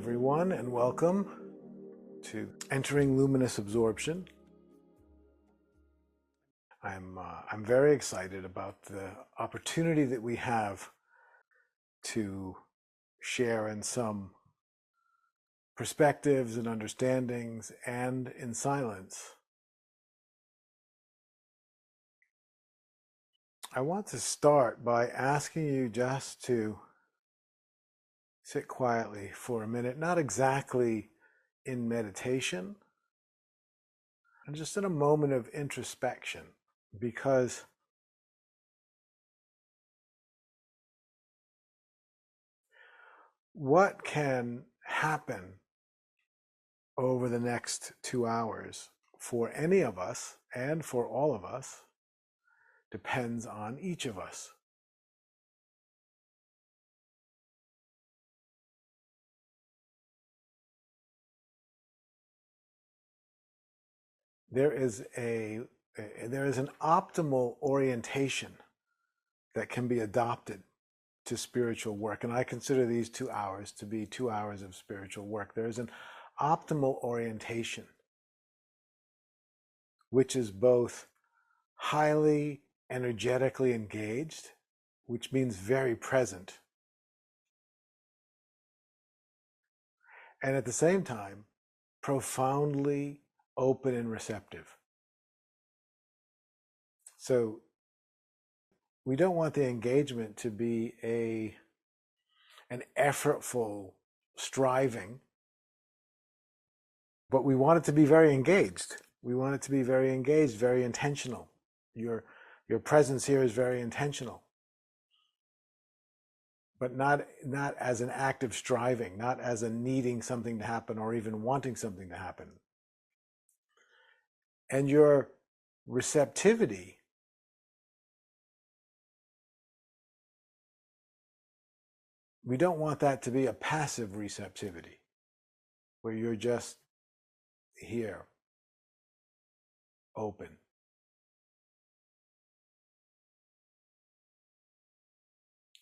everyone, and welcome to Entering Luminous Absorption. I'm very excited about the opportunity that we have to share in some perspectives and understandings and in silence. I want to start by asking you just to sit quietly for a minute, not exactly in meditation, and just in a moment of introspection, because what can happen over the next 2 hours for any of us and for all of us depends on each of us. There is an optimal orientation that can be adopted to spiritual work, and I consider these 2 hours to be 2 hours of spiritual work. There is an optimal orientation which is both highly energetically engaged, which means very present, and at the same time profoundly open and receptive. So we don't want the engagement to be an effortful striving, but we want it to be very engaged. We want it to be very engaged, very intentional. Your presence here is very intentional, but not as an act of striving, not as a needing something to happen or even wanting something to happen. And your receptivity we don't want that to be a passive receptivity where you're just here, open.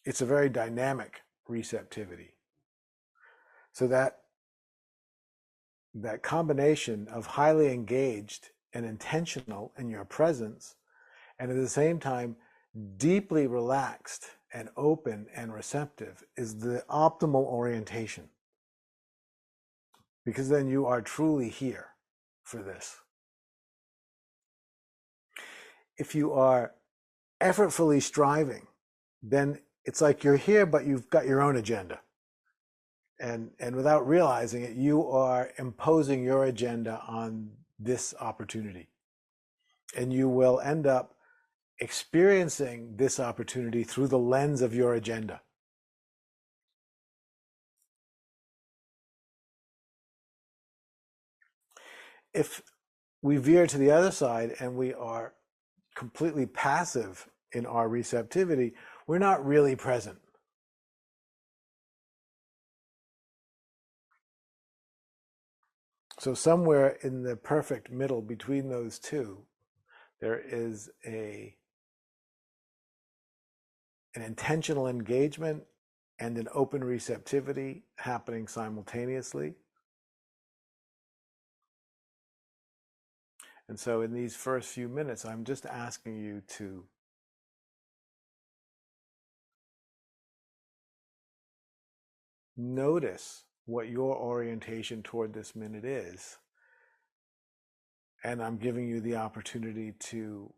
It's a very dynamic receptivity. So that combination of highly engaged and intentional in your presence, and at the same time deeply relaxed and open and receptive, is the optimal orientation, because then you are truly here for this. If you are effortfully striving, then it's like you're here, but you've got your own agenda. And without realizing it, you are imposing your agenda on this opportunity. And you will end up experiencing this opportunity through the lens of your agenda. If we veer to the other side and we are completely passive in our receptivity, we're not really present. So somewhere in the perfect middle between those two, there is an intentional engagement and an open receptivity happening simultaneously. And so in these first few minutes, I'm just asking you to notice what your orientation toward this minute is. And I'm giving you the opportunity to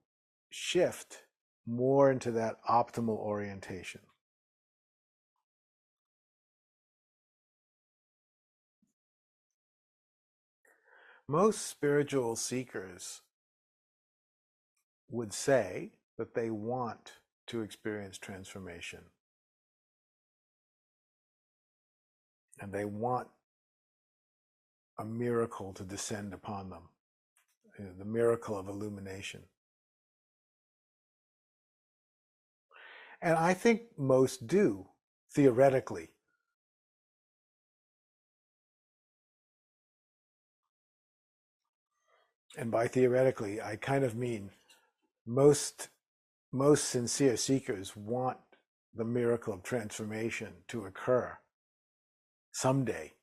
shift more into that optimal orientation. Most spiritual seekers would say that they want to experience transformation. And they want a miracle to descend upon them, the miracle of illumination. And I think most do, theoretically. And by theoretically, I kind of mean most sincere seekers want the miracle of transformation to occur someday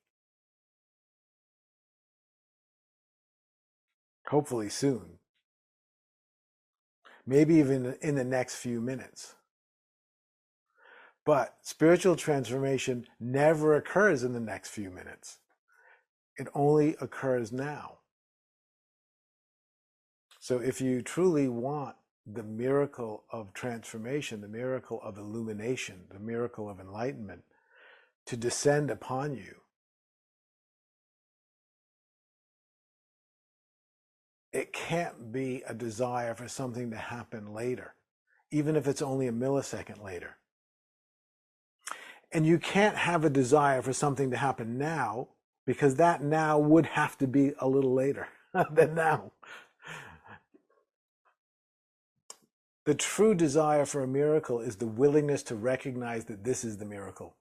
hopefully soon, maybe even in the next few minutes. But spiritual transformation never occurs in the next few minutes. It only occurs now. So if you truly want the miracle of transformation, the miracle of illumination, the miracle of enlightenment to descend upon you, it can't be a desire for something to happen later, even if it's only a millisecond later. And you can't have a desire for something to happen now, because that now would have to be a little later than now. The true desire for a miracle is the willingness to recognize that this is the miracle.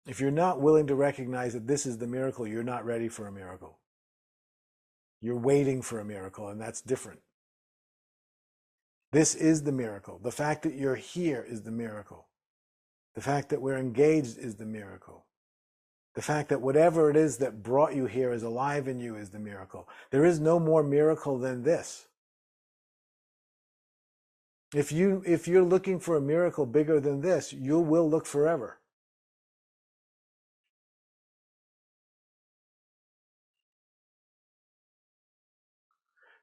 If you're not willing to recognize that this is the miracle, you're not ready for a miracle. You're waiting for a miracle, and that's different. This is the miracle. The fact that you're here is the miracle. The fact that we're engaged is the miracle. The fact that whatever it is that brought you here is alive in you is the miracle. There is no more miracle than this. If you're looking for a miracle bigger than this, you will look forever.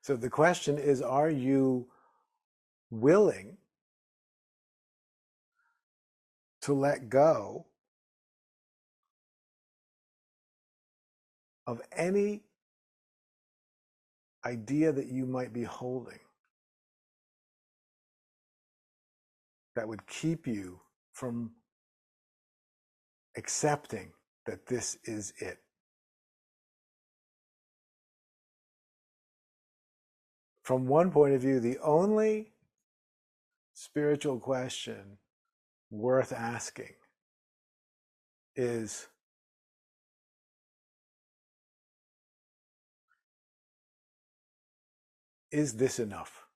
So the question is, are you willing to let go of any idea that you might be holding that would keep you from accepting that this is it? From one point of view, the only spiritual question worth asking is this enough?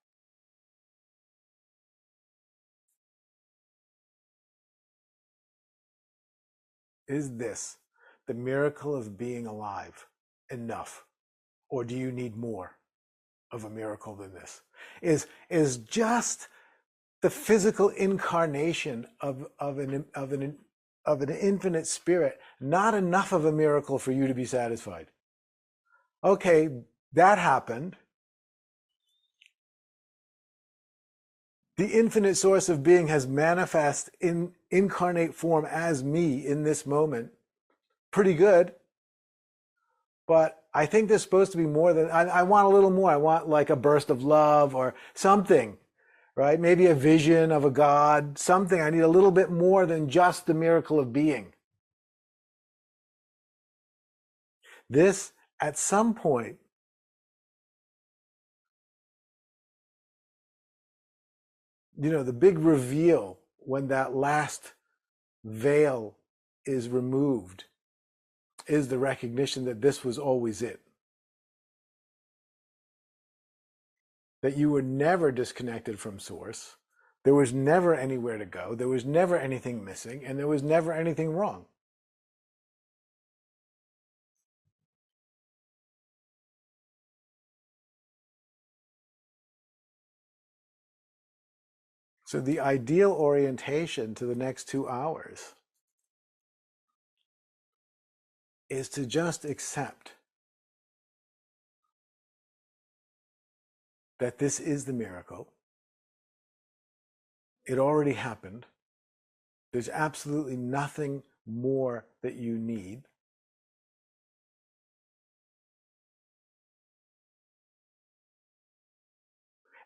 Is this, the miracle of being alive, enough? Or do you need more of a miracle than this? Is just the physical incarnation of an infinite spirit not enough of a miracle for you to be satisfied? Okay, that happened. The infinite source of being has manifest in incarnate form as me in this moment. Pretty good. But I think there's supposed to be more than, I want a little more. I want like a burst of love or something, right? Maybe a vision of a God, something. I need a little bit more than just the miracle of being. This, at some point, the big reveal when that last veil is removed is the recognition that this was always it. That you were never disconnected from source. There was never anywhere to go. There was never anything missing, and there was never anything wrong. So the ideal orientation to the next 2 hours is to just accept that this is the miracle. It already happened. There's absolutely nothing more that you need.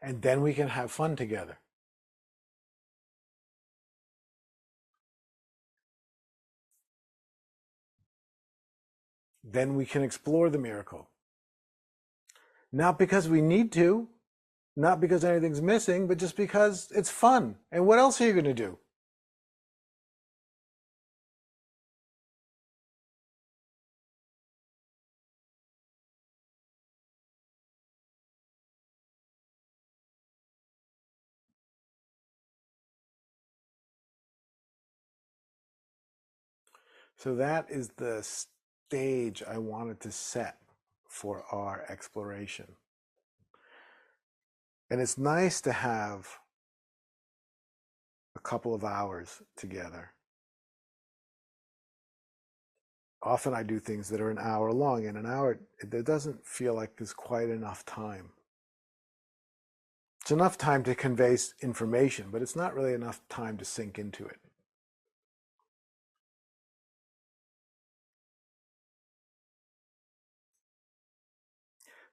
And then we can have fun together. Then we can explore the miracle. Not because we need to, not because anything's missing, but just because it's fun. And what else are you going to do? So that is the stage I wanted to set for our exploration. And it's nice to have a couple of hours together. Often I do things that are an hour long, and an hour, it doesn't feel like there's quite enough time. It's enough time to convey information, but it's not really enough time to sink into it.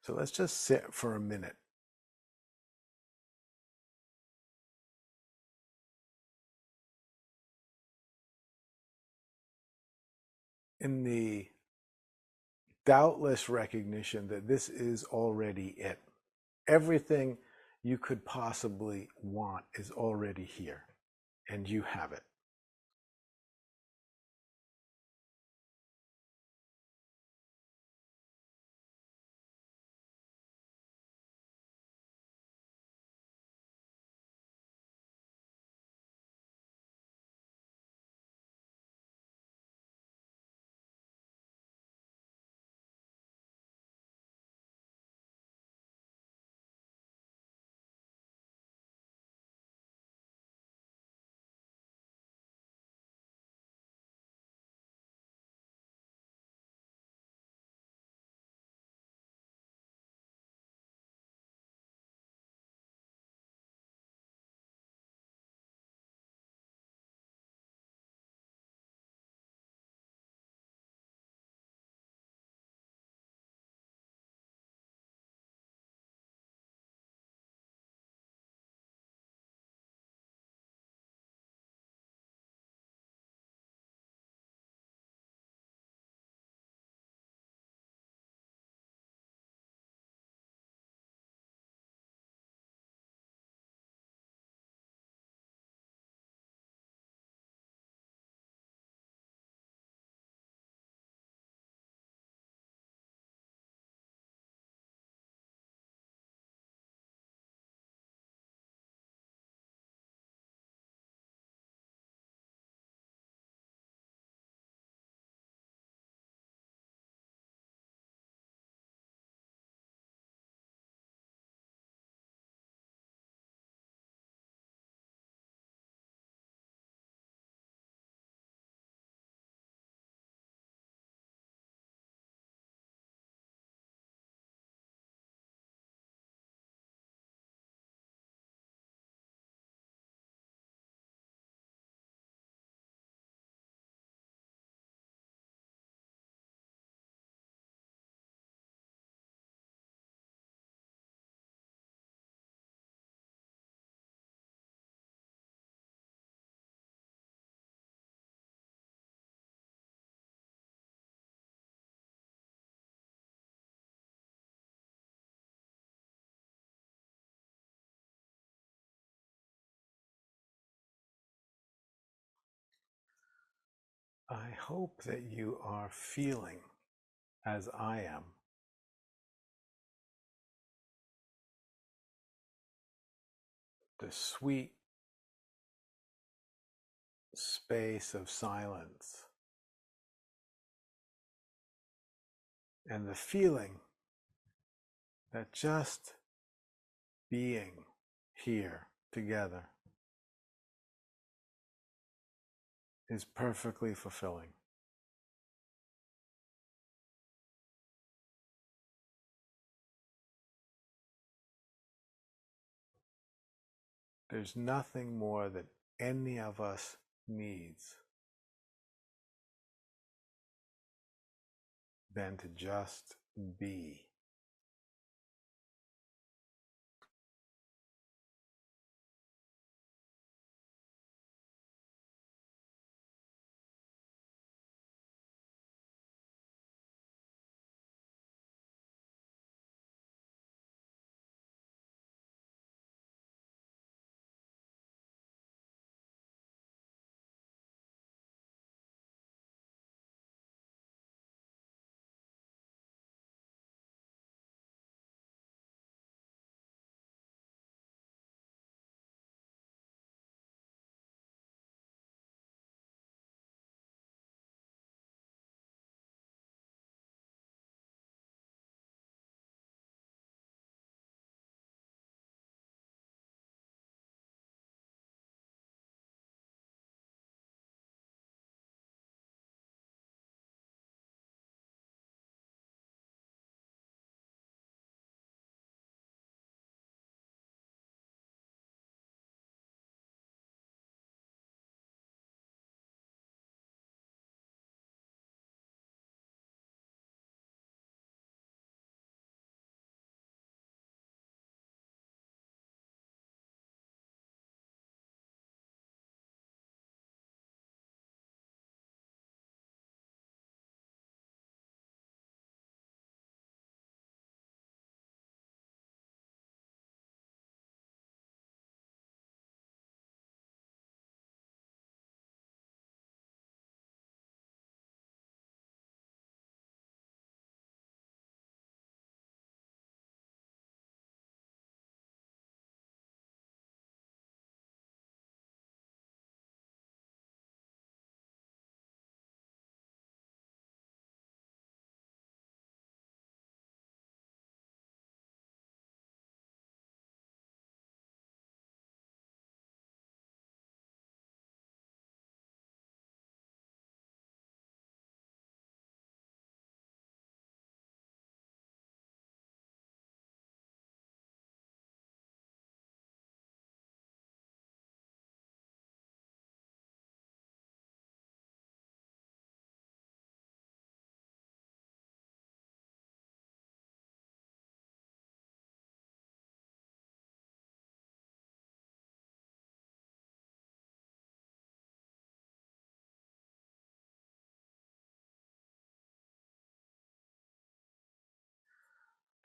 So let's just sit for a minute. In the doubtless recognition that this is already it. Everything you could possibly want is already here, and you have it. I hope that you are feeling, as I am, the sweet space of silence and the feeling that just being here together is perfectly fulfilling. There's nothing more that any of us needs than to just be.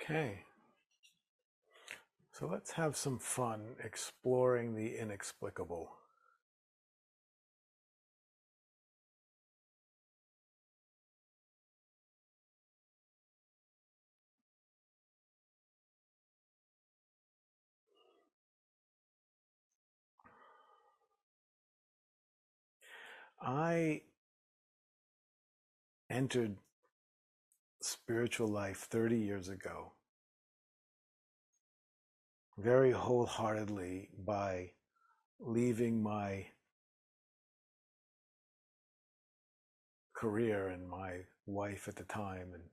Okay, so let's have some fun exploring the inexplicable. I entered spiritual life 30 years ago very wholeheartedly by leaving my career and my wife at the time and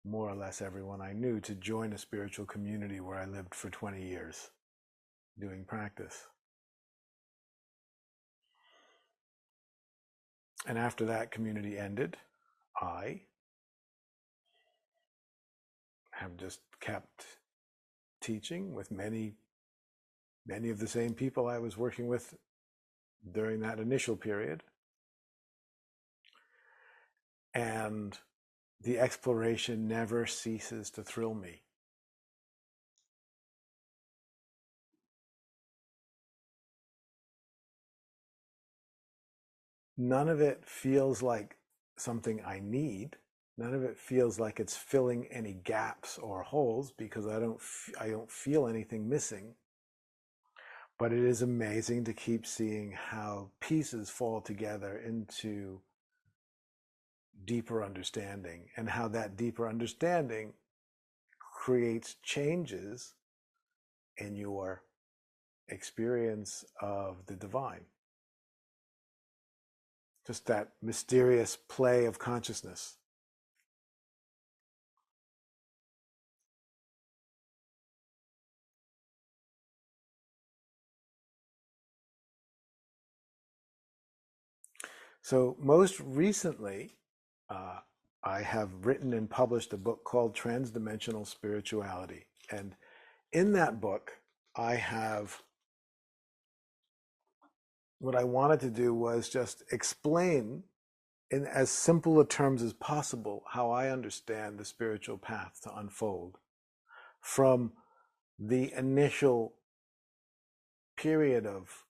more or less everyone I knew to join a spiritual community where I lived for 20 years doing practice. And after that community ended, I have just kept teaching with many of the same people I was working with during that initial period. And the exploration never ceases to thrill me. None of it feels like something I need. None of it feels like it's filling any gaps or holes because I don't feel anything missing. But it is amazing to keep seeing how pieces fall together into deeper understanding and how that deeper understanding creates changes in your experience of the divine. Just that mysterious play of consciousness. So most recently, I have written and published a book called Transdimensional Spirituality. And in that book, what I wanted to do was just explain in as simple a terms as possible how I understand the spiritual path to unfold from the initial period of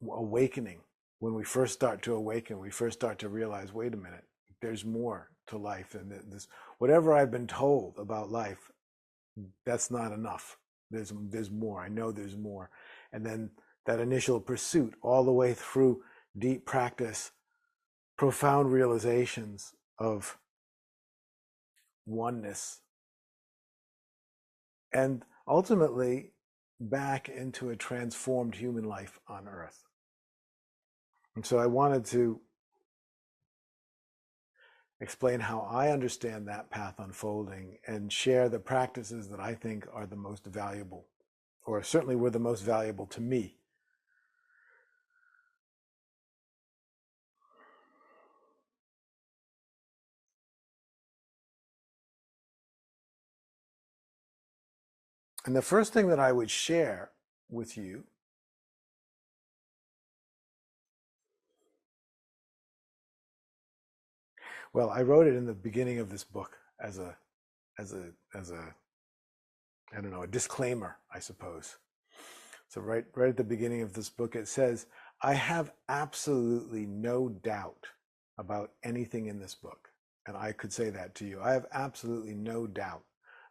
awakening. When we first start to awaken, we first start to realize, wait a minute, there's more to life than this. Whatever I've been told about life, that's not enough. There's more. I know there's more. And then that initial pursuit all the way through deep practice, profound realizations of oneness, and ultimately back into a transformed human life on earth. And so I wanted to explain how I understand that path unfolding and share the practices that I think are the most valuable, or certainly were the most valuable to me. And the first thing that I would share with you well, I wrote it in the beginning of this book as a I don't know, a disclaimer, I suppose. So right at the beginning of this book, it says, I have absolutely no doubt about anything in this book. And I could say that to you. I have absolutely no doubt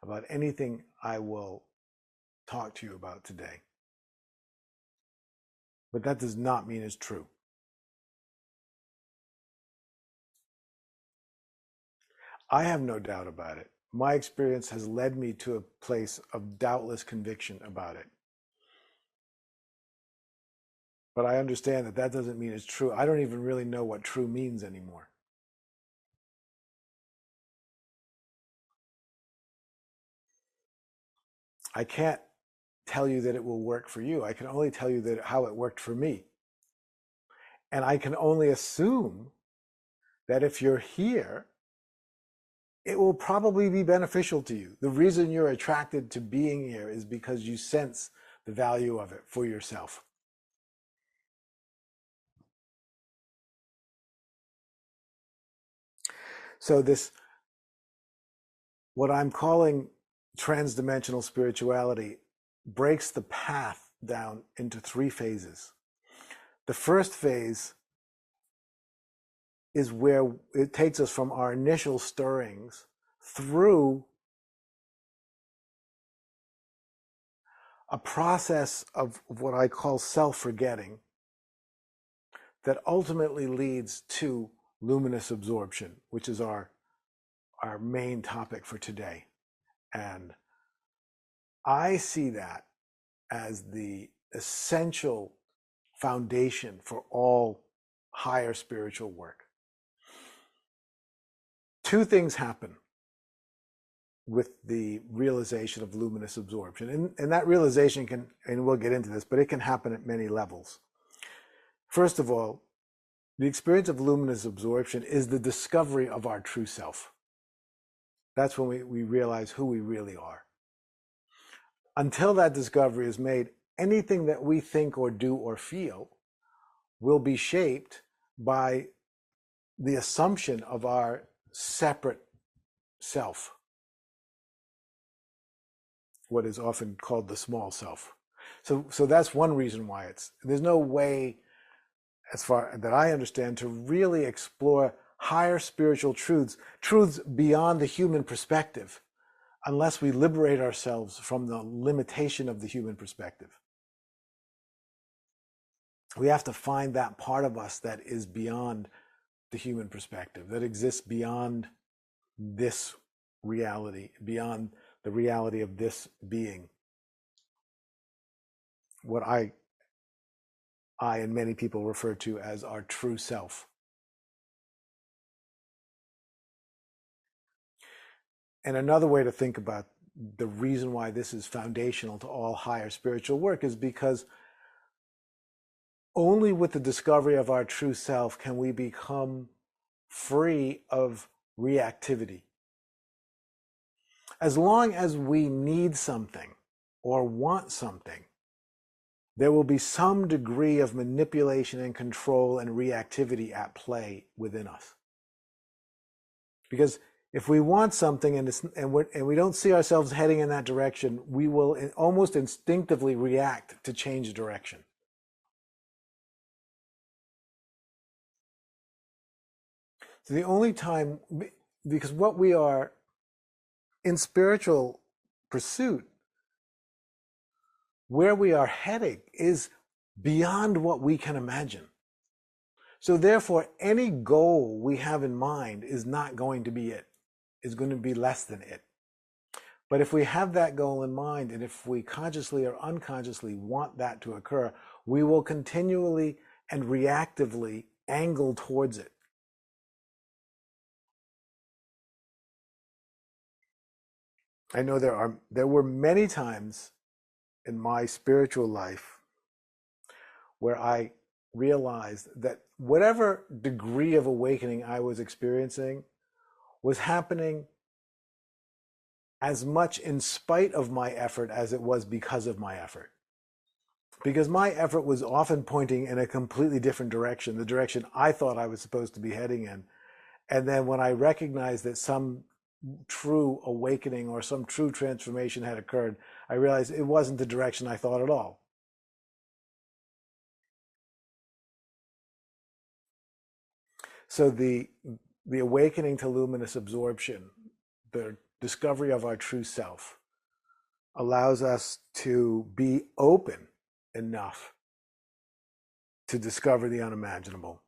about anything I will talk to you about today. But that does not mean it's true. I have no doubt about it. My experience has led me to a place of doubtless conviction about it. But I understand that that doesn't mean it's true. I don't even really know what true means anymore. I can't tell you that it will work for you. I can only tell you that how it worked for me. And I can only assume that if you're here, it will probably be beneficial to you. The reason you're attracted to being here is because you sense the value of it for yourself. So this what I'm calling transdimensional spirituality breaks the path down into 3 phases. The first phase is where it takes us from our initial stirrings through a process of what I call self-forgetting that ultimately leads to luminous absorption, which is our main topic for today. And I see that as the essential foundation for all higher spiritual work. 2 things happen with the realization of luminous absorption. And that realization can, and we'll get into this, but it can happen at many levels. First of all, the experience of luminous absorption is the discovery of our true self. That's when we realize who we really are. Until that discovery is made, anything that we think or do or feel will be shaped by the assumption of our separate self, what is often called the small self. So that's one reason why there's no way, as far that I understand, to really explore higher spiritual truths beyond the human perspective, unless we liberate ourselves from the limitation of the human perspective. We have to find that part of us that is beyond the human perspective, that exists beyond this reality, beyond the reality of this being. What I and many people refer to as our true self. And another way to think about the reason why this is foundational to all higher spiritual work is because only with the discovery of our true self can we become free of reactivity. As long as we need something or want something, there will be some degree of manipulation and control and reactivity at play within us. Because if we want something and we don't see ourselves heading in that direction, we will almost instinctively react to change direction. So the only time, because what we are in spiritual pursuit, where we are heading is beyond what we can imagine. So therefore, any goal we have in mind is not going to be it. It's going to be less than it. But if we have that goal in mind, and if we consciously or unconsciously want that to occur, we will continually and reactively angle towards it. I know there were many times in my spiritual life where I realized that whatever degree of awakening I was experiencing was happening as much in spite of my effort as it was because of my effort. Because my effort was often pointing in a completely different direction, the direction I thought I was supposed to be heading in. And then when I recognized that some true awakening or some true transformation had occurred, I realized it wasn't the direction I thought at all. So the awakening to luminous absorption, the discovery of our true self, allows us to be open enough to discover the unimaginable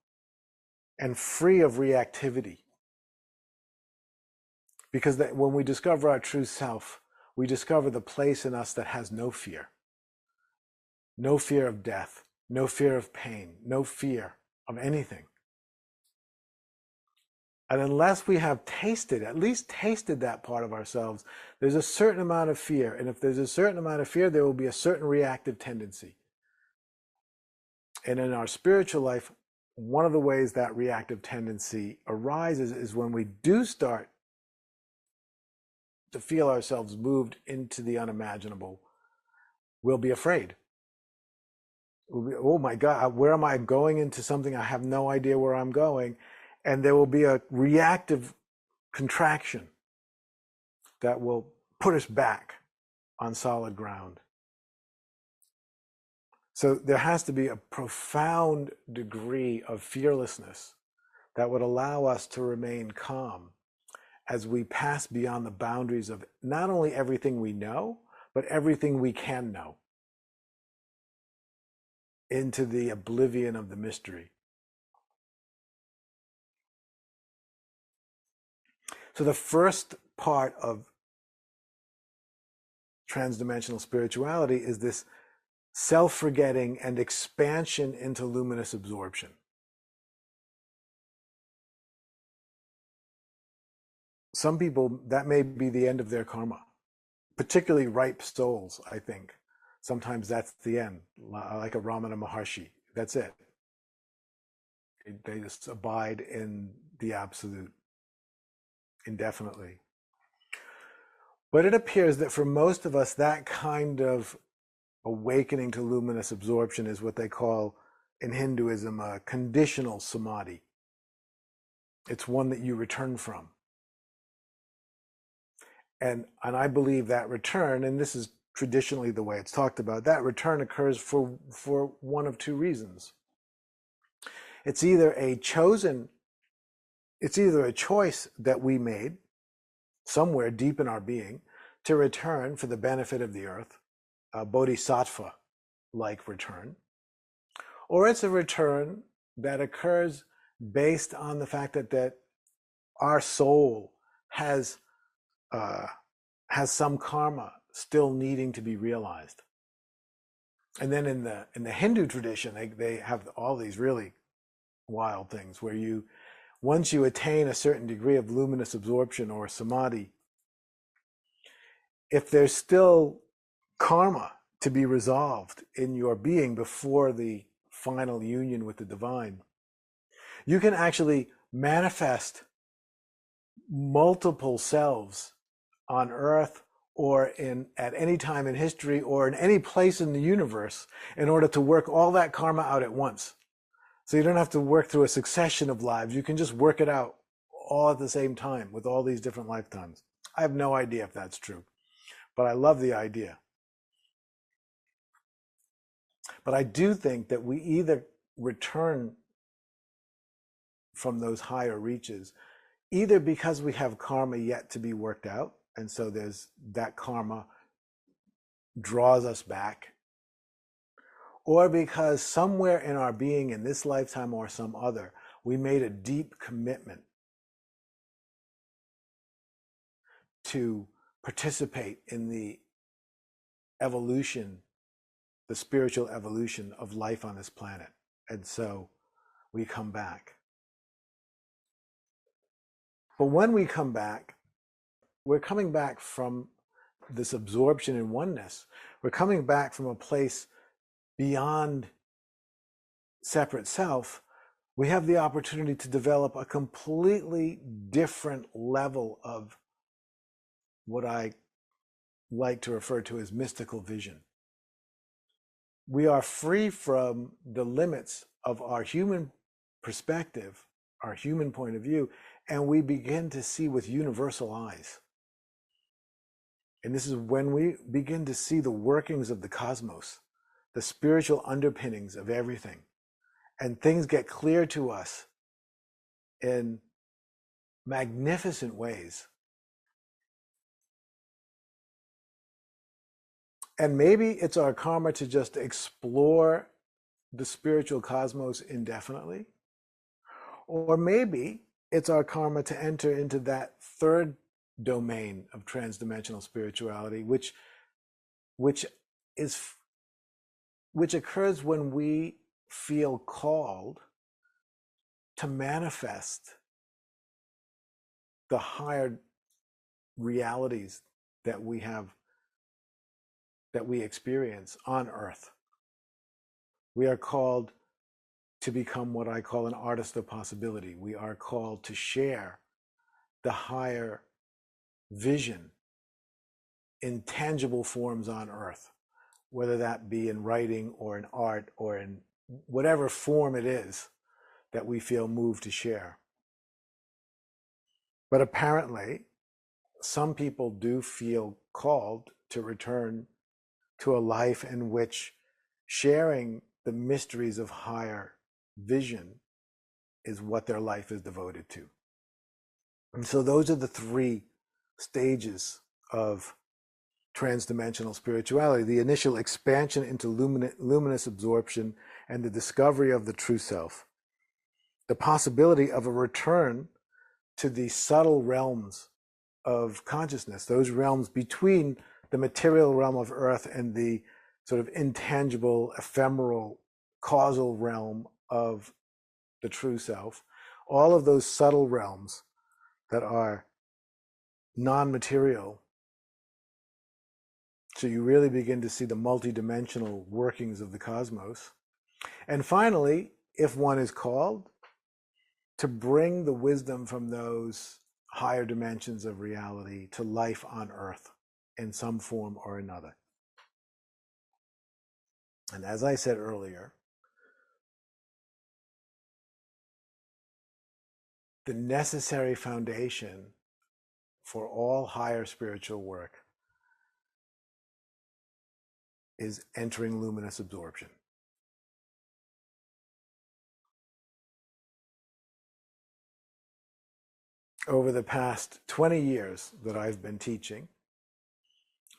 and free of reactivity. Because when we discover our true self, we discover the place in us that has no fear. No fear of death, no fear of pain, no fear of anything. And unless we have at least tasted that part of ourselves, there's a certain amount of fear. And if there's a certain amount of fear, there will be a certain reactive tendency. And in our spiritual life, one of the ways that reactive tendency arises is when we do start to feel ourselves moved into the unimaginable, we'll be afraid. We'll be, oh my God, where am I going into something? I have no idea where I'm going. And there will be a reactive contraction. that will put us back on solid ground. So there has to be a profound degree of fearlessness that would allow us to remain calm as we pass beyond the boundaries of not only everything we know, but everything we can know, into the oblivion of the mystery. So the first part of transdimensional spirituality is this self-forgetting and expansion into luminous absorption. Some people, that may be the end of their karma, particularly ripe souls, I think. Sometimes that's the end, like a Ramana Maharshi. That's it. They just abide in the absolute indefinitely. But it appears that for most of us, that kind of awakening to luminous absorption is what they call in Hinduism a conditional samadhi. It's one that you return from. And I believe that return, and this is traditionally the way it's talked about, that return occurs for one of two reasons. It's either a choice that we made somewhere deep in our being to return for the benefit of the earth, a bodhisattva-like return, or it's a return that occurs based on the fact that our soul has some karma still needing to be realized. And then in the Hindu tradition, they have all these really wild things where once you attain a certain degree of luminous absorption or samadhi, if there's still karma to be resolved in your being before the final union with the divine, you can actually manifest multiple selves on earth or at any time in history or in any place in the universe in order to work all that karma out at once. So you don't have to work through a succession of lives. You can just work it out all at the same time with all these different lifetimes. I have no idea if that's true, but I love the idea. But I do think that we either return from those higher reaches, either because we have karma yet to be worked out, and so there's that karma draws us back, or because somewhere in our being in this lifetime or some other, we made a deep commitment to participate in the evolution, the spiritual evolution of life on this planet. And so we come back. But when we come back, we're coming back from this absorption in oneness. We're coming back from a place beyond separate self. We have the opportunity to develop a completely different level of what I like to refer to as mystical vision. We are free from the limits of our human perspective, our human point of view, and we begin to see with universal eyes. And this is when we begin to see the workings of the cosmos, the spiritual underpinnings of everything. And things get clear to us in magnificent ways. And maybe it's our karma to just explore the spiritual cosmos indefinitely. Or maybe it's our karma to enter into that third domain of transdimensional spirituality, which occurs when we feel called to manifest the higher realities that we experience on earth. We are called to become what I call an artist of possibility. We are called to share the higher vision in tangible forms on earth, whether that be in writing or in art or in whatever form it is that we feel moved to share. But apparently, some people do feel called to return to a life in which sharing the mysteries of higher vision is what their life is devoted to. And so those are the three stages of transdimensional spirituality: the initial expansion into luminous absorption and the discovery of the true self, the possibility of a return to the subtle realms of consciousness, those realms between the material realm of earth and the sort of intangible, ephemeral, causal realm of the true self, all of those subtle realms that are non-material. So you really begin to see the multidimensional workings of the cosmos. And finally, if one is called, to bring the wisdom from those higher dimensions of reality to life on earth in some form or another. And as I said earlier, the necessary foundation for all higher spiritual work is entering luminous absorption. Over the past 20 years that I've been teaching,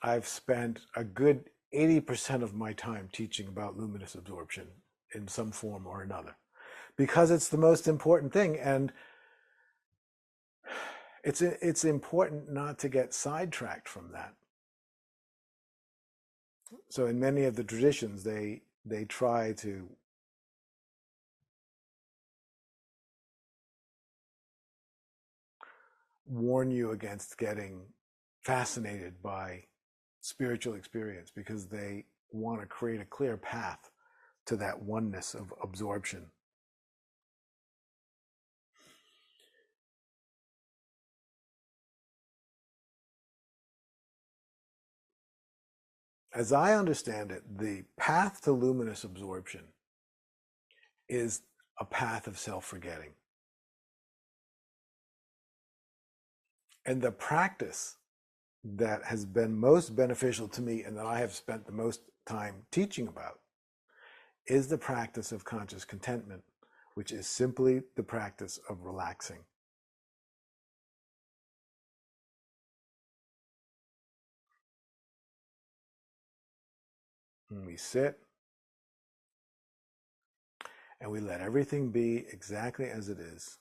I've spent a good 80% of my time teaching about luminous absorption in some form or another, because it's the most important thing. And it's important not to get sidetracked from that. So in many of the traditions, they try to warn you against getting fascinated by spiritual experience, because they want to create a clear path to that oneness of absorption. As I understand it, the path to luminous absorption is a path of self-forgetting. And the practice that has been most beneficial to me and that I have spent the most time teaching about is the practice of conscious contentment, which is simply the practice of relaxing. And we sit and we let everything be exactly as it is,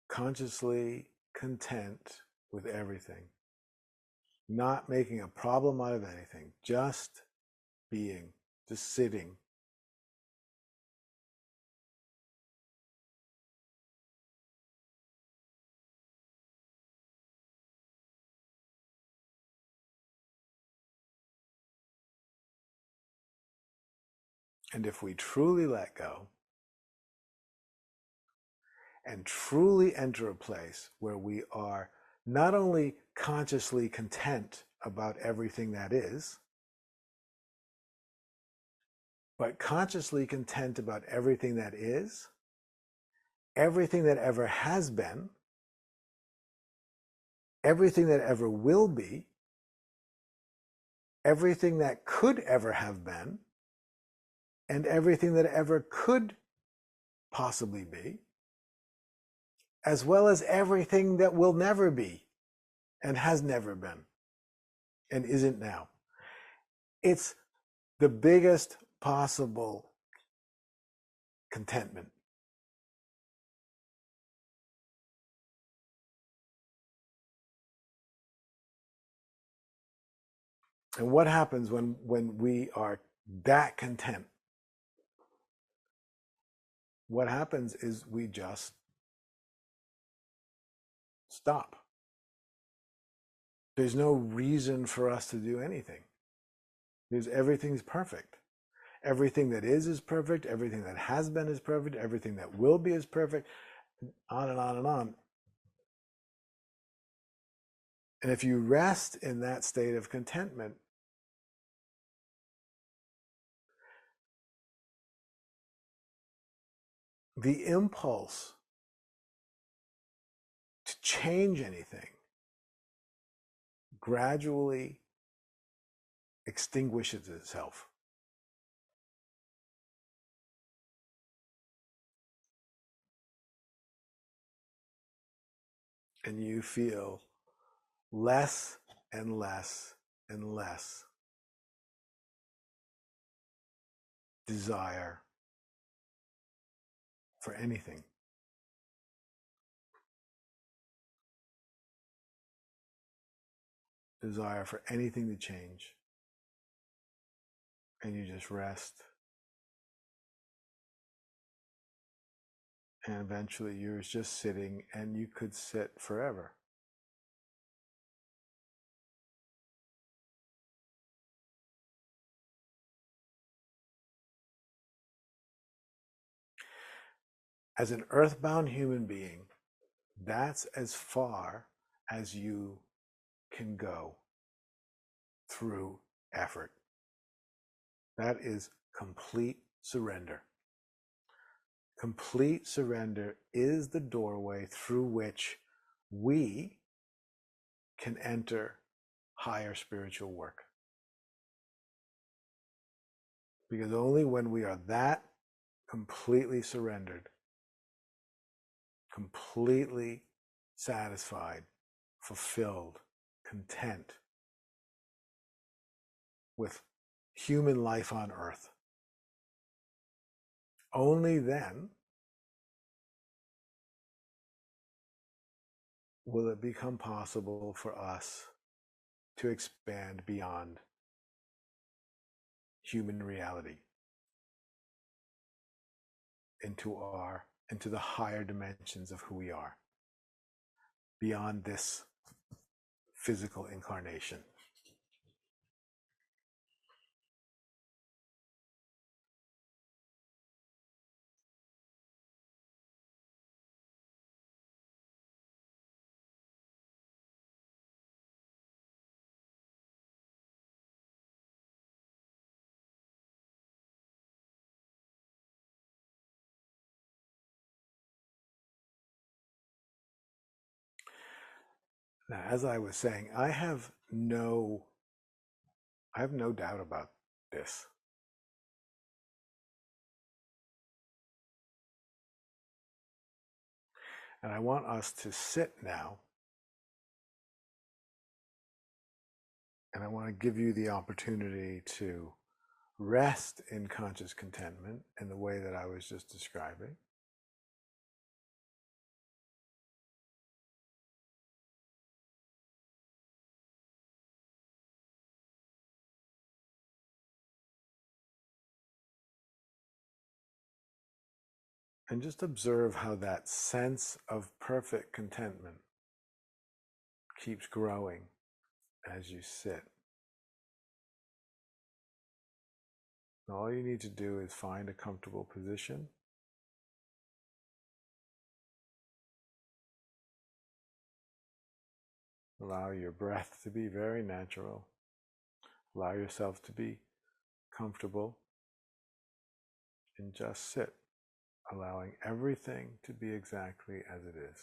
consciously content with everything, not making a problem out of anything, just being, just sitting. And if we truly let go and truly enter a place where we are not only consciously content about everything that is, but consciously content about everything that is, everything that ever has been, everything that ever will be, everything that could ever have been, and everything that ever could possibly be, as well as everything that will never be and has never been and isn't now. It's the biggest possible contentment. And what happens when we are that content? What happens is we just stop. There's no reason for us to do anything, because everything's perfect. Everything that is perfect. Everything that has been is perfect. Everything that will be is perfect. On and on and on. And if you rest in that state of contentment, the impulse change anything gradually extinguishes itself. And you feel less and less and less desire for anything. Desire for anything to change. And you just rest. And eventually you're just sitting, and you could sit forever. As an earthbound human being, that's as far as you can go through effort. That is complete surrender. Complete surrender is the doorway through which we can enter higher spiritual work. Because only when we are that completely surrendered, completely satisfied, fulfilled, content with human life on earth, only then will it become possible for us to expand beyond human reality into the higher dimensions of who we are, beyond this physical incarnation. Now, as I was saying, I have no doubt about this. And I want us to sit now, and I want to give you the opportunity to rest in conscious contentment in the way that I was just describing. And just observe how that sense of perfect contentment keeps growing as you sit. And all you need to do is find a comfortable position. Allow your breath to be very natural. Allow yourself to be comfortable, and just sit, allowing everything to be exactly as it is.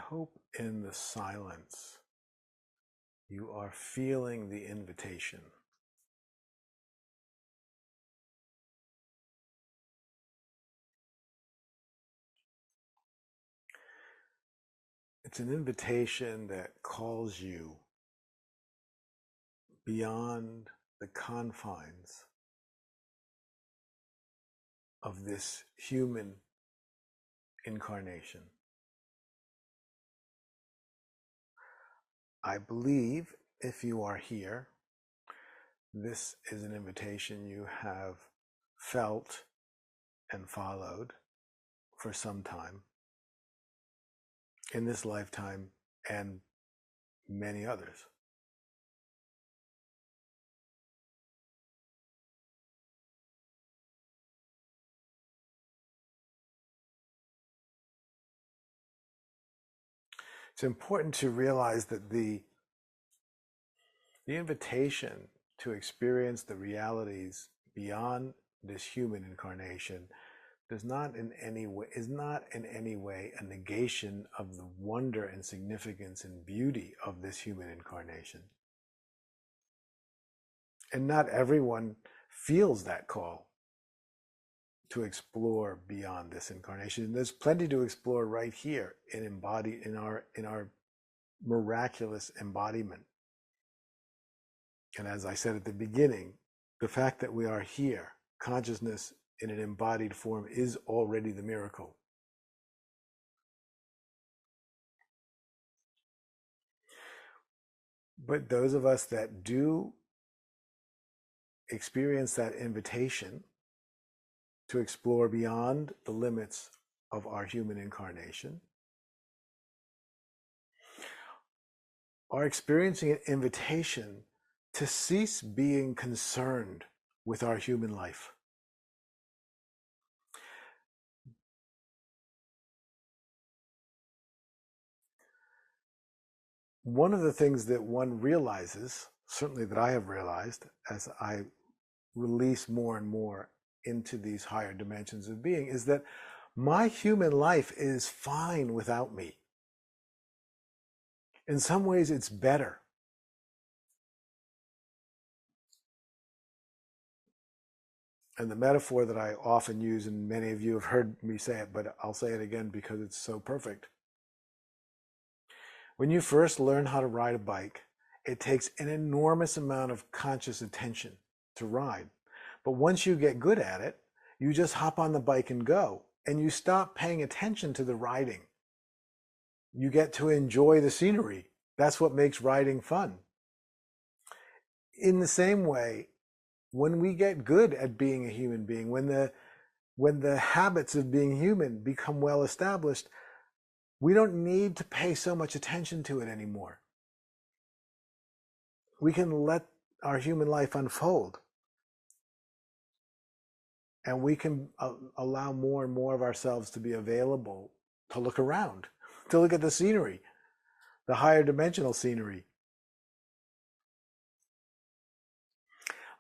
hope in the silence you are feeling the invitation. It's an invitation that calls you beyond the confines of this human incarnation. I believe if you are here, this is an invitation you have felt and followed for some time in this lifetime and many others. It's important to realize that the invitation to experience the realities beyond this human incarnation is not in any way a negation of the wonder and significance and beauty of this human incarnation. And not everyone feels that call to explore beyond this incarnation. There's plenty to explore right here in our miraculous embodiment. And as I said at the beginning, the fact that we are here, consciousness in an embodied form, is already the miracle. But those of us that do experience that invitation to explore beyond the limits of our human incarnation are experiencing an invitation to cease being concerned with our human life. One of the things that one realizes, certainly that I have realized as I release more and more into these higher dimensions of being, is that my human life is fine without me. In some ways, it's better. And the metaphor that I often use, and many of you have heard me say it, but I'll say it again because it's so perfect. When you first learn how to ride a bike, it takes an enormous amount of conscious attention to ride. But once you get good at it, you just hop on the bike and go, and you stop paying attention to the riding. You get to enjoy the scenery. That's what makes riding fun. In the same way, when we get good at being a human being, when the habits of being human become well established, we don't need to pay so much attention to it anymore. We can let our human life unfold. And we can allow more and more of ourselves to be available to look around, to look at the scenery, the higher dimensional scenery.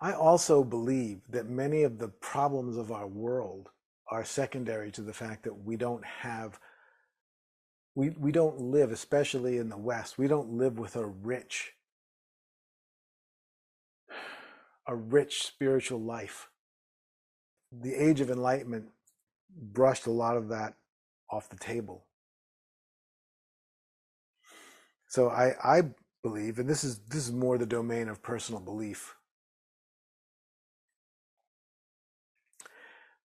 I also believe that many of the problems of our world are secondary to the fact that we don't live, especially in the West, we don't live with a rich spiritual life. The Age of Enlightenment brushed a lot of that off the table. So I believe, and this is more the domain of personal belief,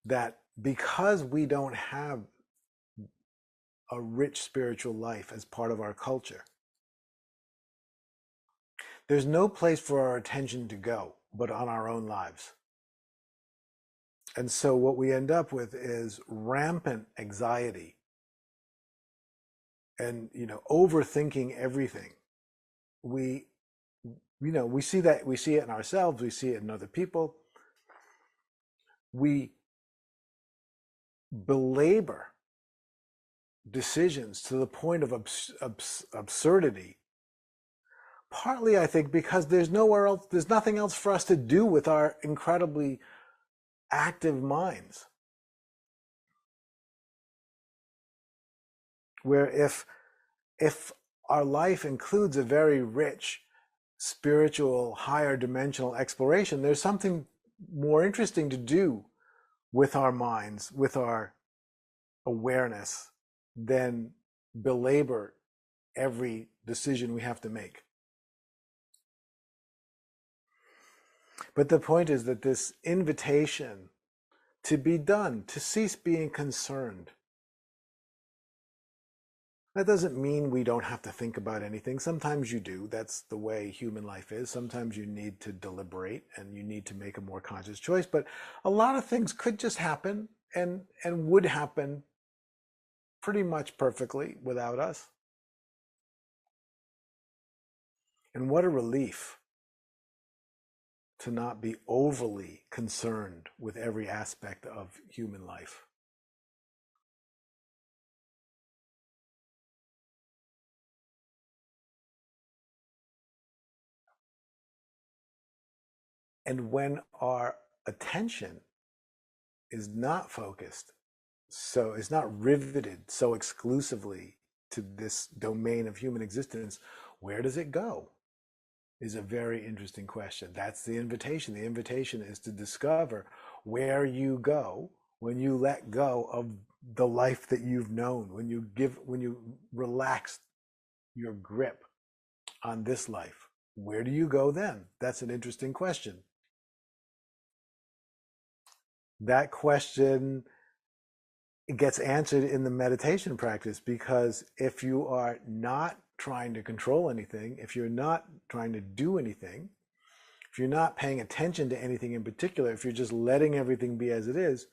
that because we don't have a rich spiritual life as part of our culture, there's no place for our attention to go but on our own lives. And so what we end up with is rampant anxiety and, overthinking everything. We see it in ourselves, we see it in other people. We belabor decisions to the point of absurdity. Partly, I think, because there's nothing else for us to do with our incredibly active minds. Where if if our life includes a very rich spiritual, higher dimensional exploration, there's something more interesting to do with our minds, with our awareness, than belabor every decision we have to make. But the point is that this invitation to be done, to cease being concerned, that doesn't mean we don't have to think about anything. Sometimes you do. That's the way human life is. Sometimes you need to deliberate and you need to make a more conscious choice. But a lot of things could just happen and would happen pretty much perfectly without us. And what a relief to not be overly concerned with every aspect of human life. And when our attention is not focused, so it's not riveted so exclusively to this domain of human existence, where does it go? Is a very interesting question. That's the invitation. The invitation is to discover where you go when you let go of the life that you've known, when you relax your grip on this life. Where do you go then? That's an interesting question. That question gets answered in the meditation practice, because if you are not trying to control anything, if you're not trying to do anything, if you're not paying attention to anything in particular, if you're just letting everything be as it is,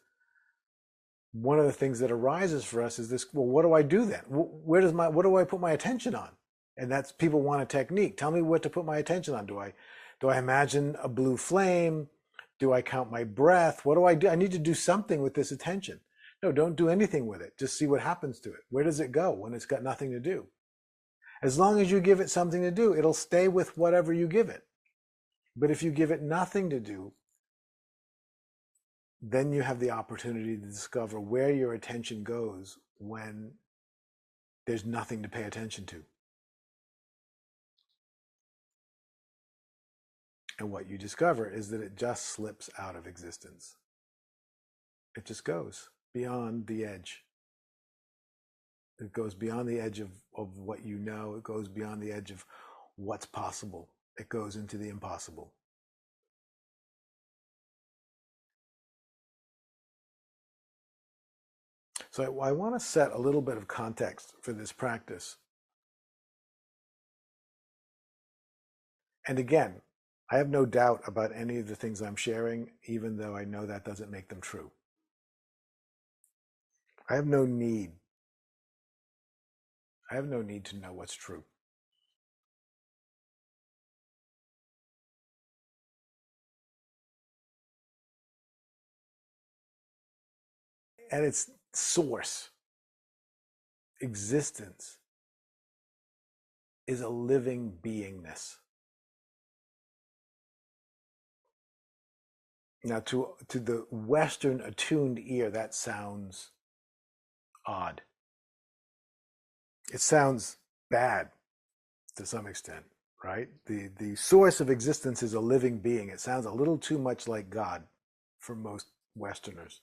one of the things that arises for us is this: well, what do I do then? What do I put my attention on? And that's, people want a technique. Tell me what to put my attention on. Do I imagine a blue flame? Do I count my breath? What do I do? I need to do something with this attention. No, don't do anything with it. Just see what happens to it. Where does it go when it's got nothing to do? As long as you give it something to do, it'll stay with whatever you give it. But if you give it nothing to do, then you have the opportunity to discover where your attention goes when there's nothing to pay attention to. And what you discover is that it just slips out of existence. It just goes beyond the edge. It goes beyond the edge of what you know. It goes beyond the edge of what's possible. It goes into the impossible. So I want to set a little bit of context for this practice. And again, I have no doubt about any of the things I'm sharing, even though I know that doesn't make them true. I have no need to know what's true. At its source, existence is a living beingness. Now, to the Western attuned ear, that sounds odd. It sounds bad to some extent, right? The source of existence is a living being. It sounds a little too much like God for most Westerners.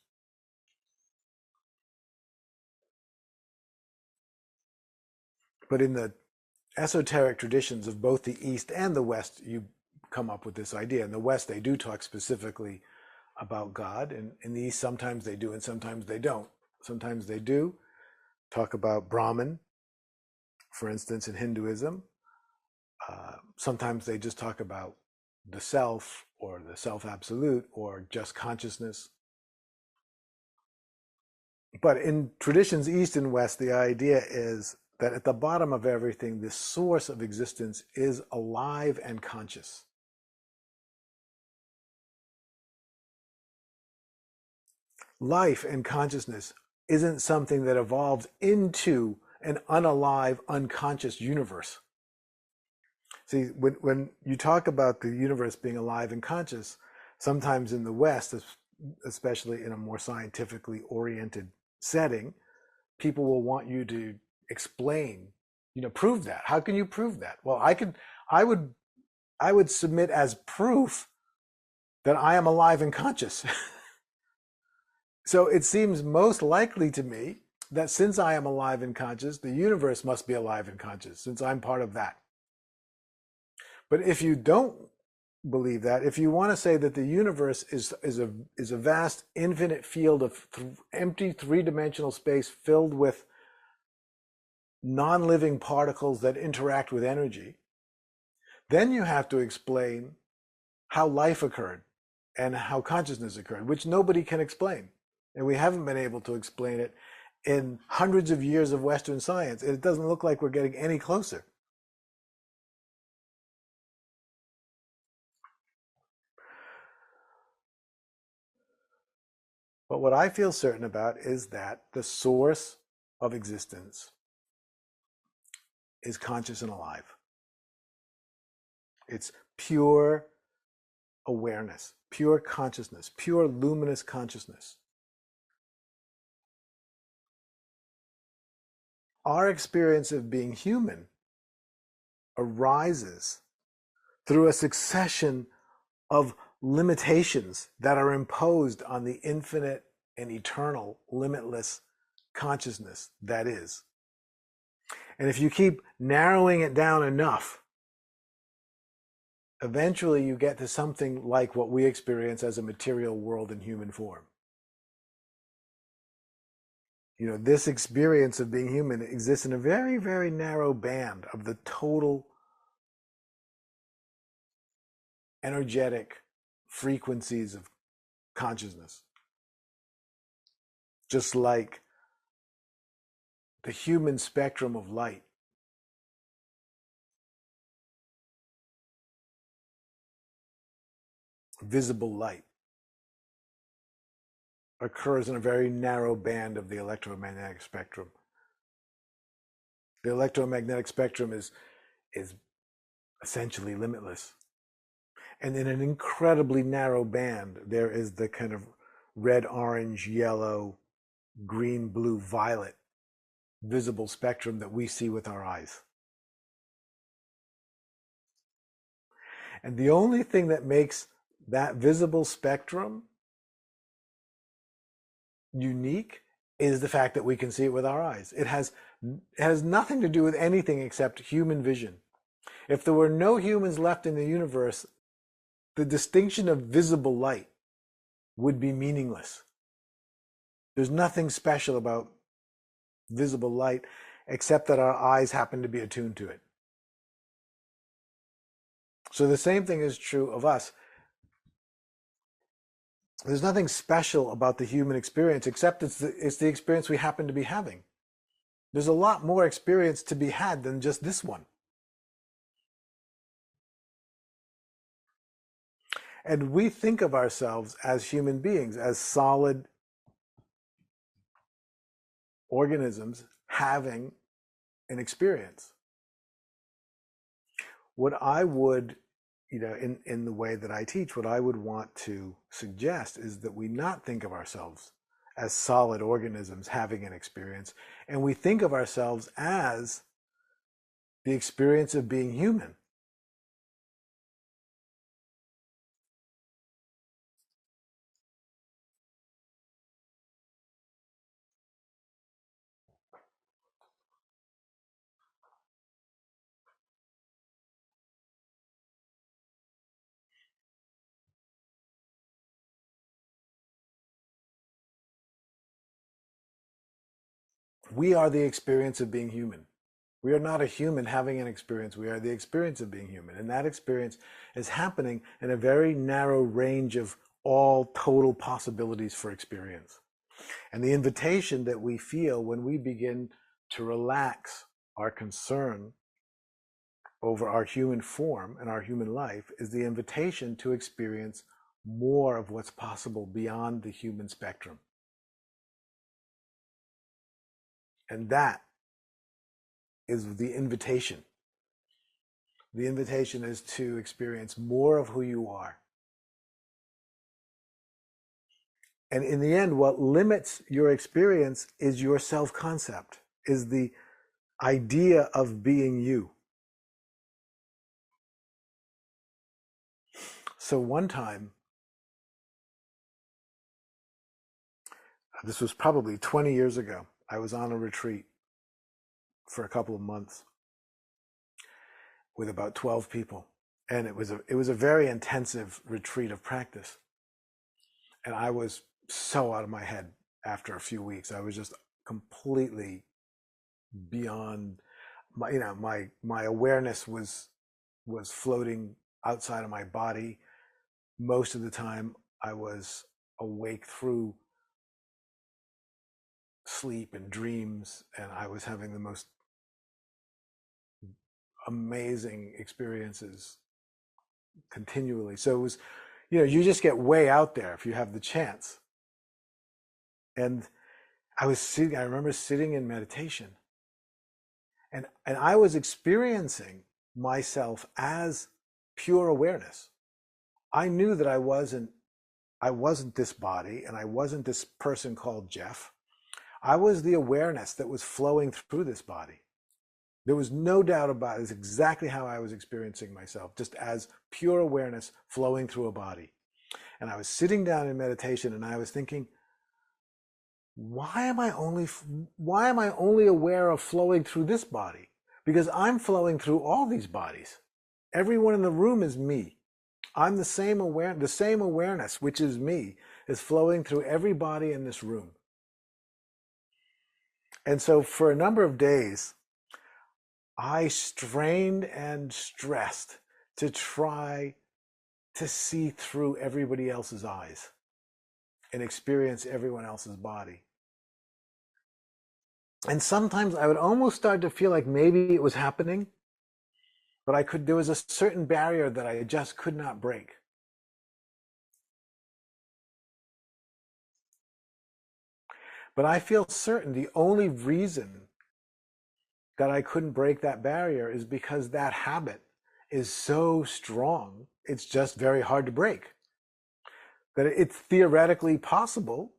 But in the esoteric traditions of both the East and the West, you come up with this idea. In the West, they do talk specifically about God, and in the East, sometimes they do and sometimes they don't. Sometimes they do talk about Brahman, for instance, in Hinduism. Sometimes they just talk about the self or the self-absolute or just consciousness. But in traditions East and West, the idea is that at the bottom of everything, this source of existence is alive and conscious. Life and consciousness isn't something that evolves into an unalive, unconscious universe. See, when you talk about the universe being alive and conscious, sometimes in the West, especially in a more scientifically oriented setting, people will want you to explain prove that. How can you prove that? Well, I would I would submit as proof that I am alive and conscious. So it seems most likely to me that since I am alive and conscious, the universe must be alive and conscious, since I'm part of that. But if you don't believe that, if you want to say that the universe is a vast infinite field of empty three-dimensional space filled with non-living particles that interact with energy, then you have to explain how life occurred and how consciousness occurred, which nobody can explain. And we haven't been able to explain it in hundreds of years of Western science. It doesn't look like we're getting any closer. But what I feel certain about is that the source of existence is conscious and alive. It's pure awareness, pure consciousness, pure luminous consciousness. Our experience of being human arises through a succession of limitations that are imposed on the infinite and eternal, limitless consciousness that is. And if you keep narrowing it down enough, eventually you get to something like what we experience as a material world in human form. This experience of being human exists in a very, very narrow band of the total energetic frequencies of consciousness. Just like the human spectrum of light visible light occurs in a very narrow band of the electromagnetic spectrum. The electromagnetic spectrum is essentially limitless. And in an incredibly narrow band, there is the kind of red, orange, yellow, green, blue, violet visible spectrum that we see with our eyes. And the only thing that makes that visible spectrum unique is the fact that we can see it with our eyes. It has nothing to do with anything except human vision. If there were no humans left in the universe, the distinction of visible light would be meaningless. There's nothing special about visible light except that our eyes happen to be attuned to it. So the same thing is true of us. There's nothing special about the human experience except it's the experience we happen to be having. There's a lot more experience to be had than just this one. And we think of ourselves as human beings, as solid organisms having an experience. What I would, in the way that I teach, what I would want to suggest is that we not think of ourselves as solid organisms having an experience, and we think of ourselves as the experience of being human. We are the experience of being human. We are not a human having an experience. We are the experience of being human. And that experience is happening in a very narrow range of all total possibilities for experience. And the invitation that we feel when we begin to relax our concern over our human form and our human life is the invitation to experience more of what's possible beyond the human spectrum. And that is the invitation. The invitation is to experience more of who you are. And in the end, what limits your experience is your self-concept, is the idea of being you. So one time, this was probably 20 years ago, I was on a retreat for a couple of months with about 12 people. And it was a very intensive retreat of practice. And I was so out of my head after a few weeks. I was just completely beyond my awareness was floating outside of my body. Most of the time I was awake through sleep and dreams, and I was having the most amazing experiences continually. So it was, you just get way out there if you have the chance. And I remember sitting in meditation, and I was experiencing myself as pure awareness. I knew that I wasn't this body, and I wasn't this person called Jeff. I was the awareness that was flowing through this body. There was no doubt about it. It's exactly how I was experiencing myself, just as pure awareness flowing through a body. And I was sitting down in meditation, and I was thinking, why am I only aware of flowing through this body? Because I'm flowing through all these bodies. Everyone in the room is me. I'm the same awareness, which is me, is flowing through every body in this room. And so for a number of days, I strained and stressed to try to see through everybody else's eyes and experience everyone else's body. And sometimes I would almost start to feel like maybe it was happening, but there was a certain barrier that I just could not break. But I feel certain the only reason that I couldn't break that barrier is because that habit is so strong, it's just very hard to break. That it's theoretically possible.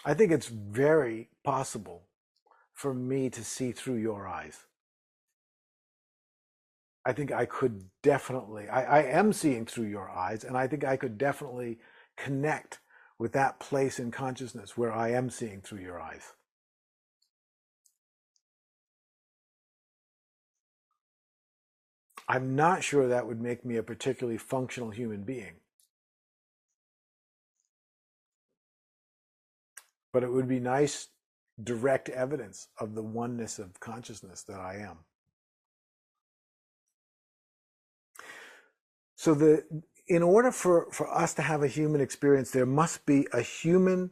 I think it's very possible for me to see through your eyes. I think I could definitely, I am seeing through your eyes, and I think I could definitely connect with that place in consciousness where I am seeing through your eyes. I'm not sure that would make me a particularly functional human being. But it would be nice, direct evidence of the oneness of consciousness that I am. So in order for us to have a human experience, there must be a human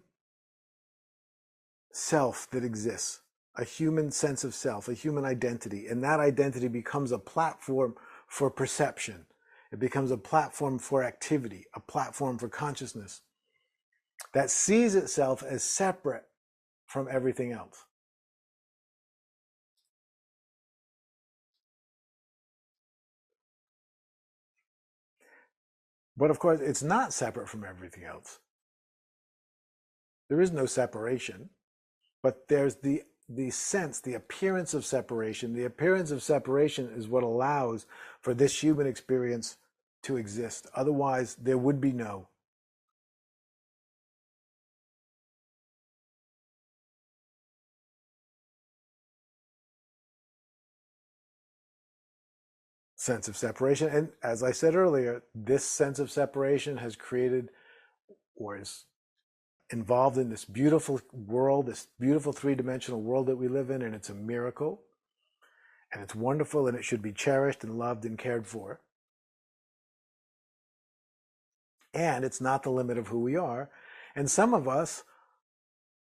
self that exists, a human sense of self, a human identity. And that identity becomes a platform for perception. It becomes a platform for activity, a platform for consciousness that sees itself as separate from everything else. But of course, it's not separate from everything else. There is no separation, but there's the sense, the appearance of separation. The appearance of separation is what allows for this human experience to exist. Otherwise, there would be no. Sense of separation. And as I said earlier, this sense of separation has created, or is involved in, this beautiful world, this beautiful three-dimensional world that we live in, and it's a miracle, and it's wonderful, and it should be cherished and loved and cared for. And it's not the limit of who we are. And some of us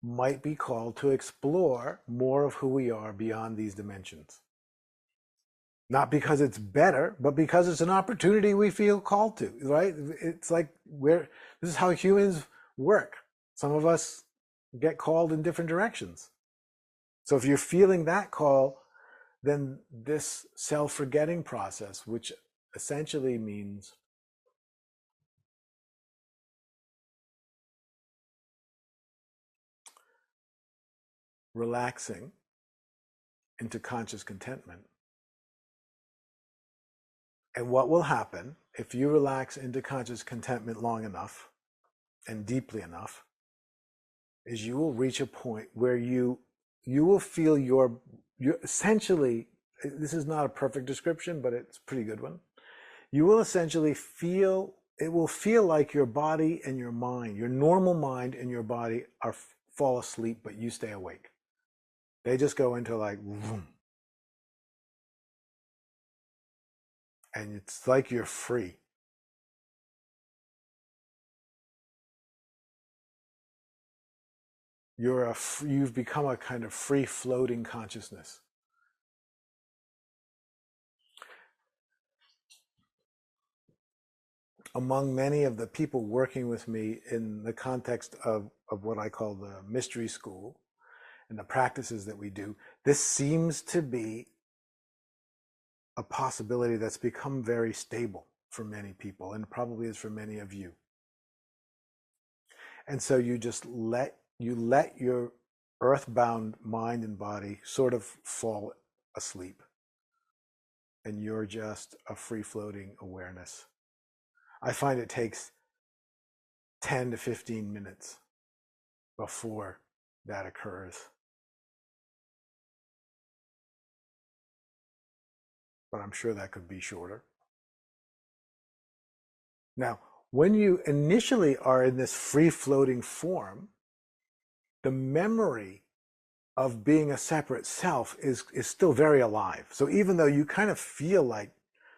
might be called to explore more of who we are beyond these dimensions. Not because it's better, but because it's an opportunity we feel called to, right? It's like this is how humans work. Some of us get called in different directions. So if you're feeling that call, then this self-forgetting process, which essentially means relaxing into conscious contentment. And what will happen if you relax into conscious contentment long enough and deeply enough is you will reach a point where you will feel your essentially, this is not a perfect description, but it's a pretty good one. You will essentially feel, it will feel like your body and your mind, your normal mind and your body fall asleep, but you stay awake. They just go into like, vroom. And it's like you're free. You've become a kind of free floating consciousness. Among many of the people working with me in the context of what I call the mystery school and the practices that we do, this seems to be a possibility that's become very stable for many people, and probably is for many of you. And so you just let your earthbound mind and body sort of fall asleep, and you're just a free floating awareness. I find it takes 10 to 15 minutes before that occurs. But I'm sure that could be shorter. Now, when you initially are in this free floating form, the memory of being a separate self is still very alive. So even though you kind of feel like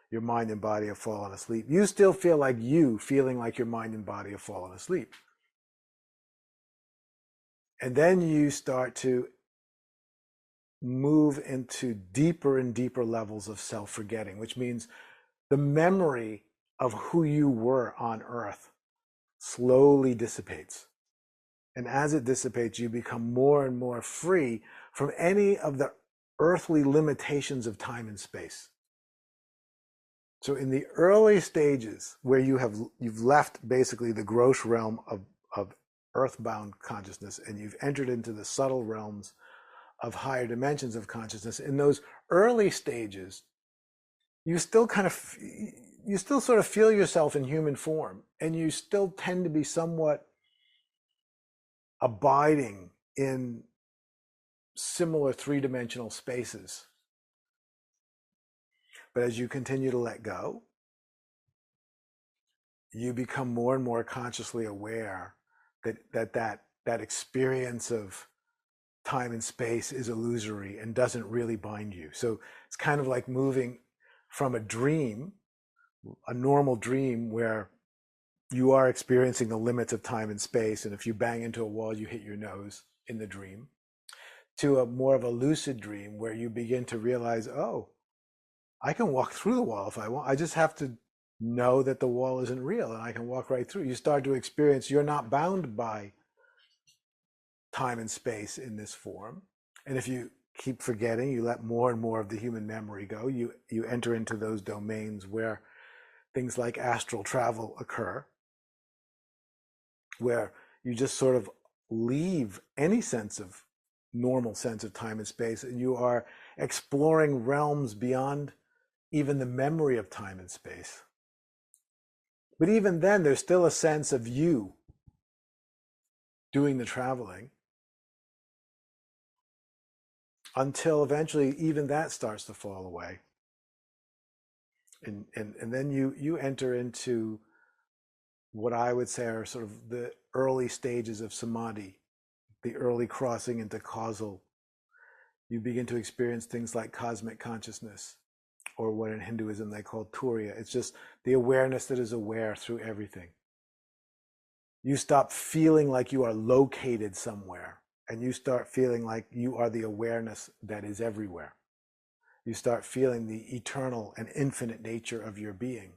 your mind and body have fallen asleep, you still feel like you feeling like your mind and body have fallen asleep. And then you start to move into deeper and deeper levels of self-forgetting, which means the memory of who you were on earth slowly dissipates. And as it dissipates, you become more and more free from any of the earthly limitations of time and space. So in the early stages where you've left basically the gross realm of earthbound consciousness, and you've entered into the subtle realms of higher dimensions of consciousness, in those early stages, you still sort of feel yourself in human form, and you still tend to be somewhat abiding in similar three-dimensional spaces. But as you continue to let go, you become more and more consciously aware that experience of time and space is illusory and doesn't really bind you. So it's kind of like moving from a dream, a normal dream where you are experiencing the limits of time and space, and if you bang into a wall, you hit your nose in the dream, to a more of a lucid dream where you begin to realize, oh, I can walk through the wall if I want. I just have to know that the wall isn't real and I can walk right through. You start to experience you're not bound by time and space in this form. And if you keep forgetting, you let more and more of the human memory go, you enter into those domains where things like astral travel occur, where you just sort of leave any sense of normal sense of time and space, and you are exploring realms beyond even the memory of time and space. But even then, there's still a sense of you doing the traveling, until eventually even that starts to fall away. And then you enter into what I would say are sort of the early stages of samadhi, the early crossing into causal. You begin to experience things like cosmic consciousness, or what in Hinduism they call turiya. It's just the awareness that is aware through everything. You stop feeling like you are located somewhere, and you start feeling like you are the awareness that is everywhere. You start feeling the eternal and infinite nature of your being.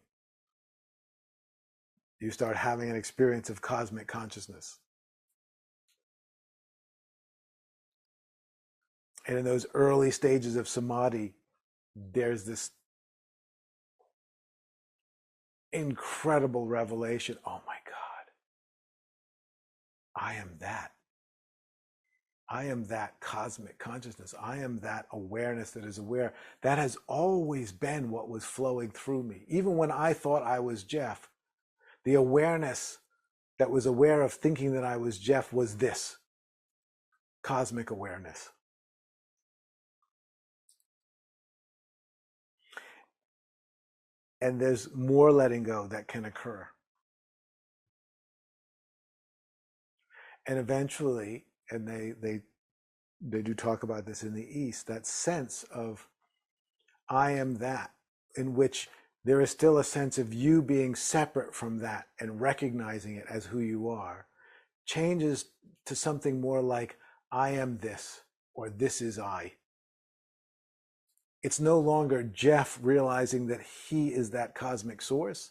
You start having an experience of cosmic consciousness. And in those early stages of samadhi, there's this incredible revelation. Oh my God, I am that. I am that cosmic consciousness. I am that awareness that is aware. That has always been what was flowing through me. Even when I thought I was Jeff, the awareness that was aware of thinking that I was Jeff was this cosmic awareness. And there's more letting go that can occur. And eventually, and they do talk about this in the East, that sense of I am that, in which there is still a sense of you being separate from that and recognizing it as who you are, changes to something more like I am this, or this is I. It's no longer Jeff realizing that he is that cosmic source.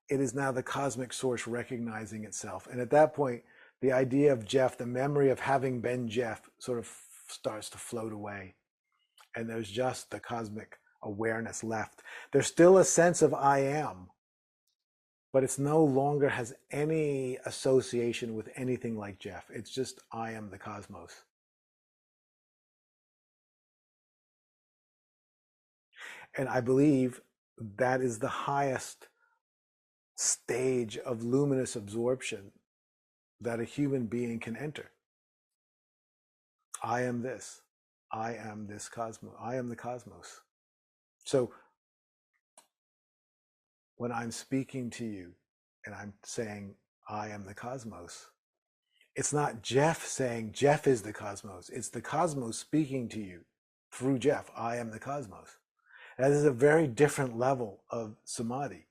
It is now the cosmic source recognizing itself. And at that point, the idea of Jeff, the memory of having been Jeff, sort of starts to float away. And there's just the cosmic awareness left. There's still a sense of I am, but it's no longer has any association with anything like Jeff. It's just I am the cosmos. And I believe that is the highest stage of luminous absorption that a human being can enter. I am this. I am this cosmos. I am the cosmos. So when I'm speaking to you and I'm saying, I am the cosmos, it's not Jeff saying Jeff is the cosmos. It's the cosmos speaking to you through Jeff. I am the cosmos. That is a very different level of samadhi.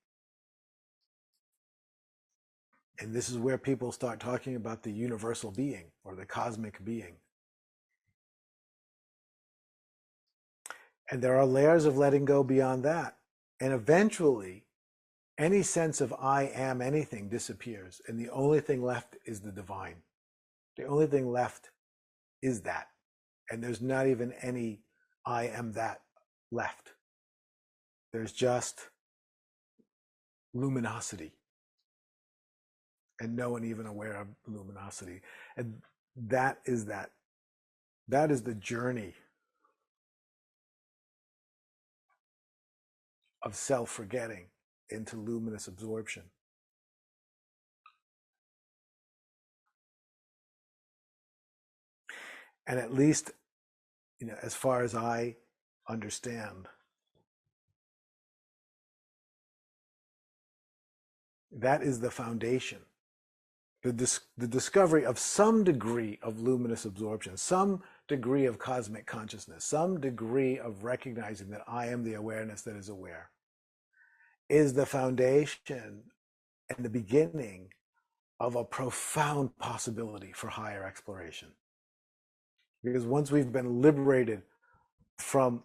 And this is where people start talking about the universal being or the cosmic being. And there are layers of letting go beyond that. And eventually, any sense of I am anything disappears. And the only thing left is the divine. The only thing left is that. And there's not even any I am that left. There's just luminosity. And no one even aware of luminosity. And that is the journey of self-forgetting into luminous absorption. And at least, as far as I understand, that is the foundation. The discovery of some degree of luminous absorption, some degree of cosmic consciousness, some degree of recognizing that I am the awareness that is aware, is the foundation and the beginning of a profound possibility for higher exploration. Because once we've been liberated from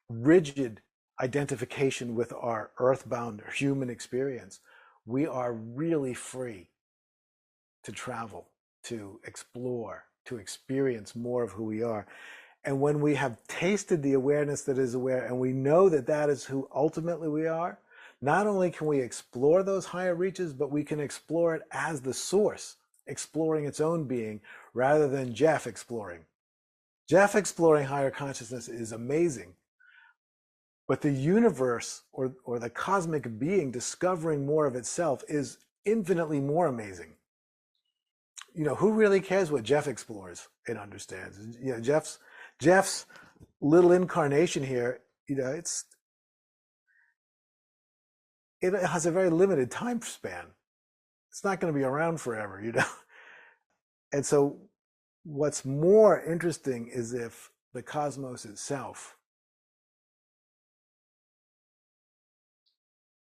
rigid identification with our earthbound human experience, we are really free to travel, to explore, to experience more of who we are. And when we have tasted the awareness that is aware, and we know that that is who ultimately we are, not only can we explore those higher reaches, but we can explore it as the source, exploring its own being, rather than Jeff exploring. Jeff exploring higher consciousness is amazing. But the universe or the cosmic being discovering more of itself is infinitely more amazing. Who really cares what Jeff explores and understands? Jeff's little incarnation here, it has a very limited time span. It's not going to be around forever, And so what's more interesting is if the cosmos itself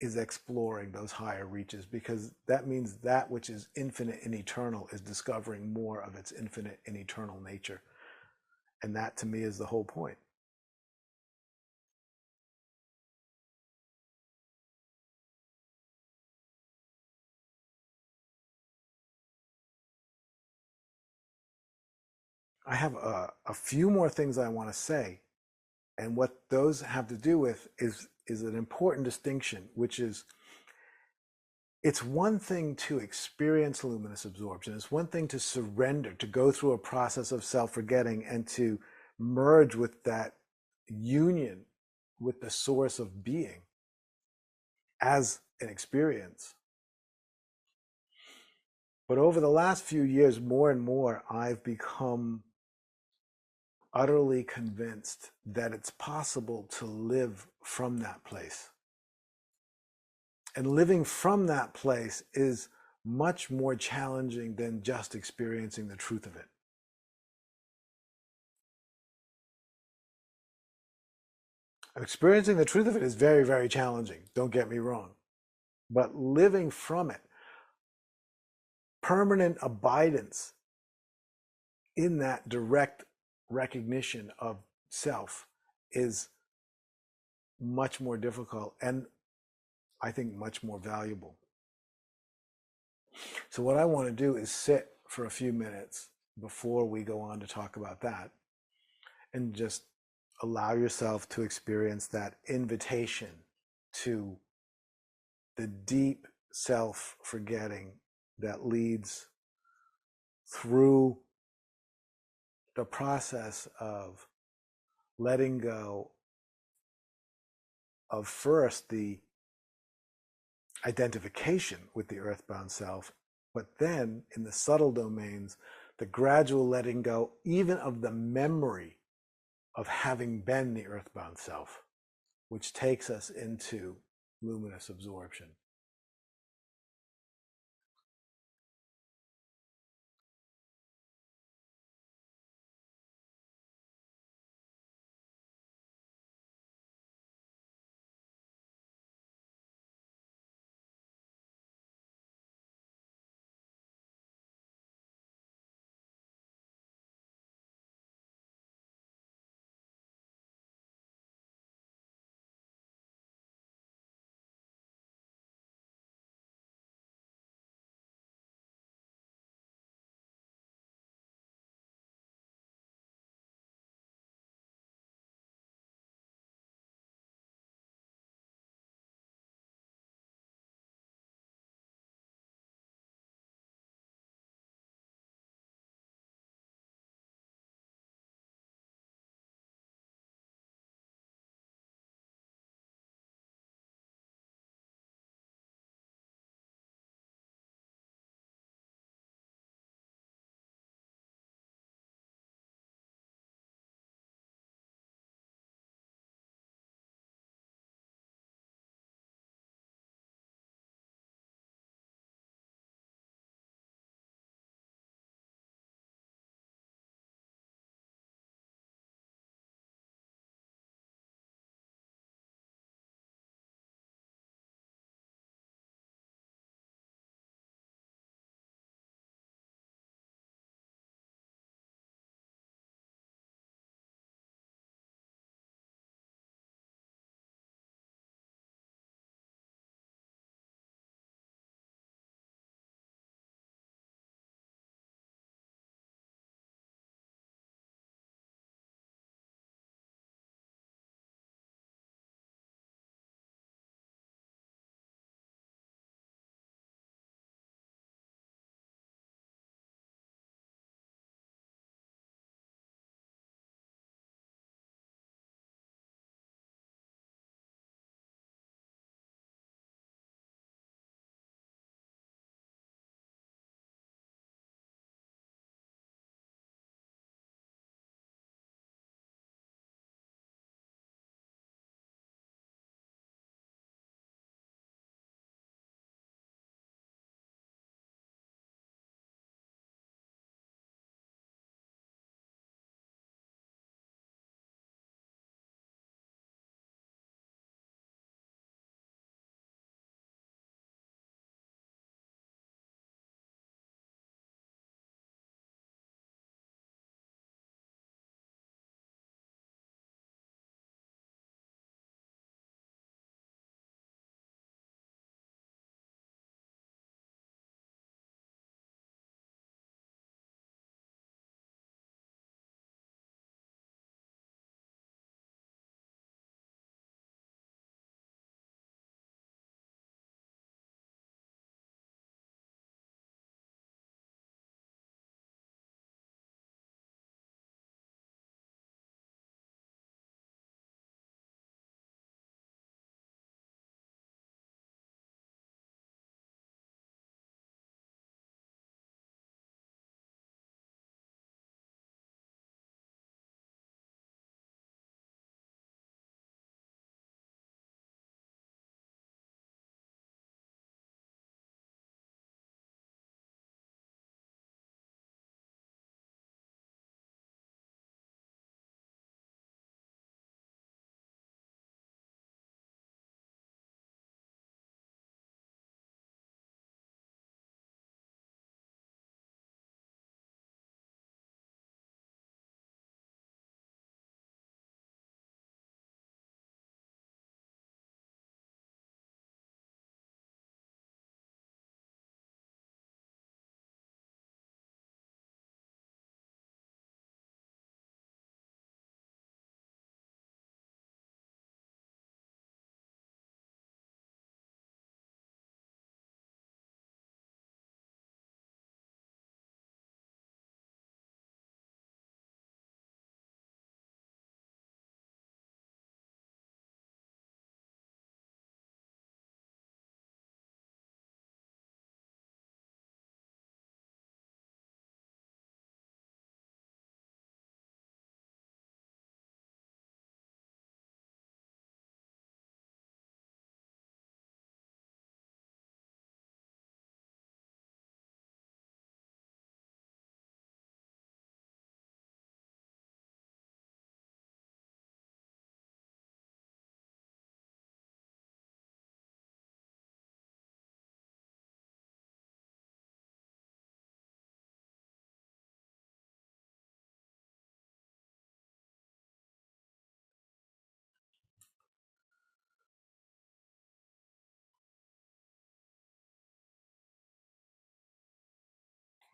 is exploring those higher reaches, because that means that which is infinite and eternal is discovering more of its infinite and eternal nature. And that to me is the whole point. I have a few more things I want to say. And what those have to do with is an important distinction, which is it's one thing to experience luminous absorption. It's one thing to surrender, to go through a process of self-forgetting and to merge with that union with the source of being as an experience. But over the last few years, more and more, I've become utterly convinced that it's possible to live from that place. And living from that place is much more challenging than just experiencing the truth of it. Experiencing the truth of it is very, very challenging. Don't get me wrong. But living from it, permanent abidance in that direct recognition of self, is much more difficult and I think much more valuable. So what I want to do is sit for a few minutes before we go on to talk about that and just allow yourself to experience that invitation to the deep self-forgetting that leads through the process of letting go of first the identification with the earthbound self, but then in the subtle domains, the gradual letting go even of the memory of having been the earthbound self, which takes us into luminous absorption.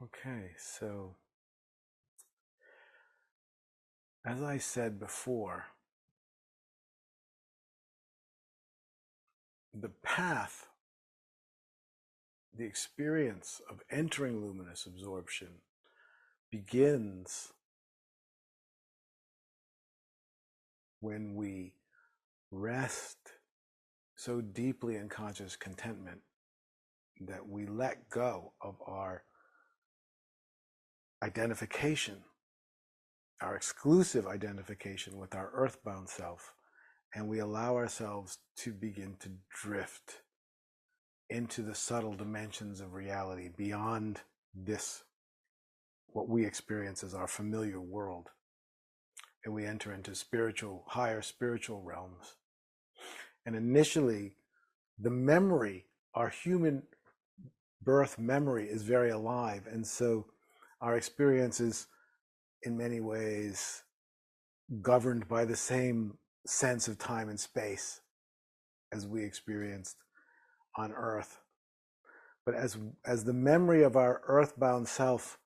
Okay, so as I said before, the path, the experience of entering luminous absorption begins when we rest so deeply in conscious contentment that we let go of our identification, our exclusive identification with our earthbound self, and we allow ourselves to begin to drift into the subtle dimensions of reality beyond this, what we experience as our familiar world. And we enter into spiritual, higher spiritual realms. And initially, the memory, our human birth memory, is very alive. And so our experience is in many ways governed by the same sense of time and space as we experienced on Earth. But as the memory of our earthbound self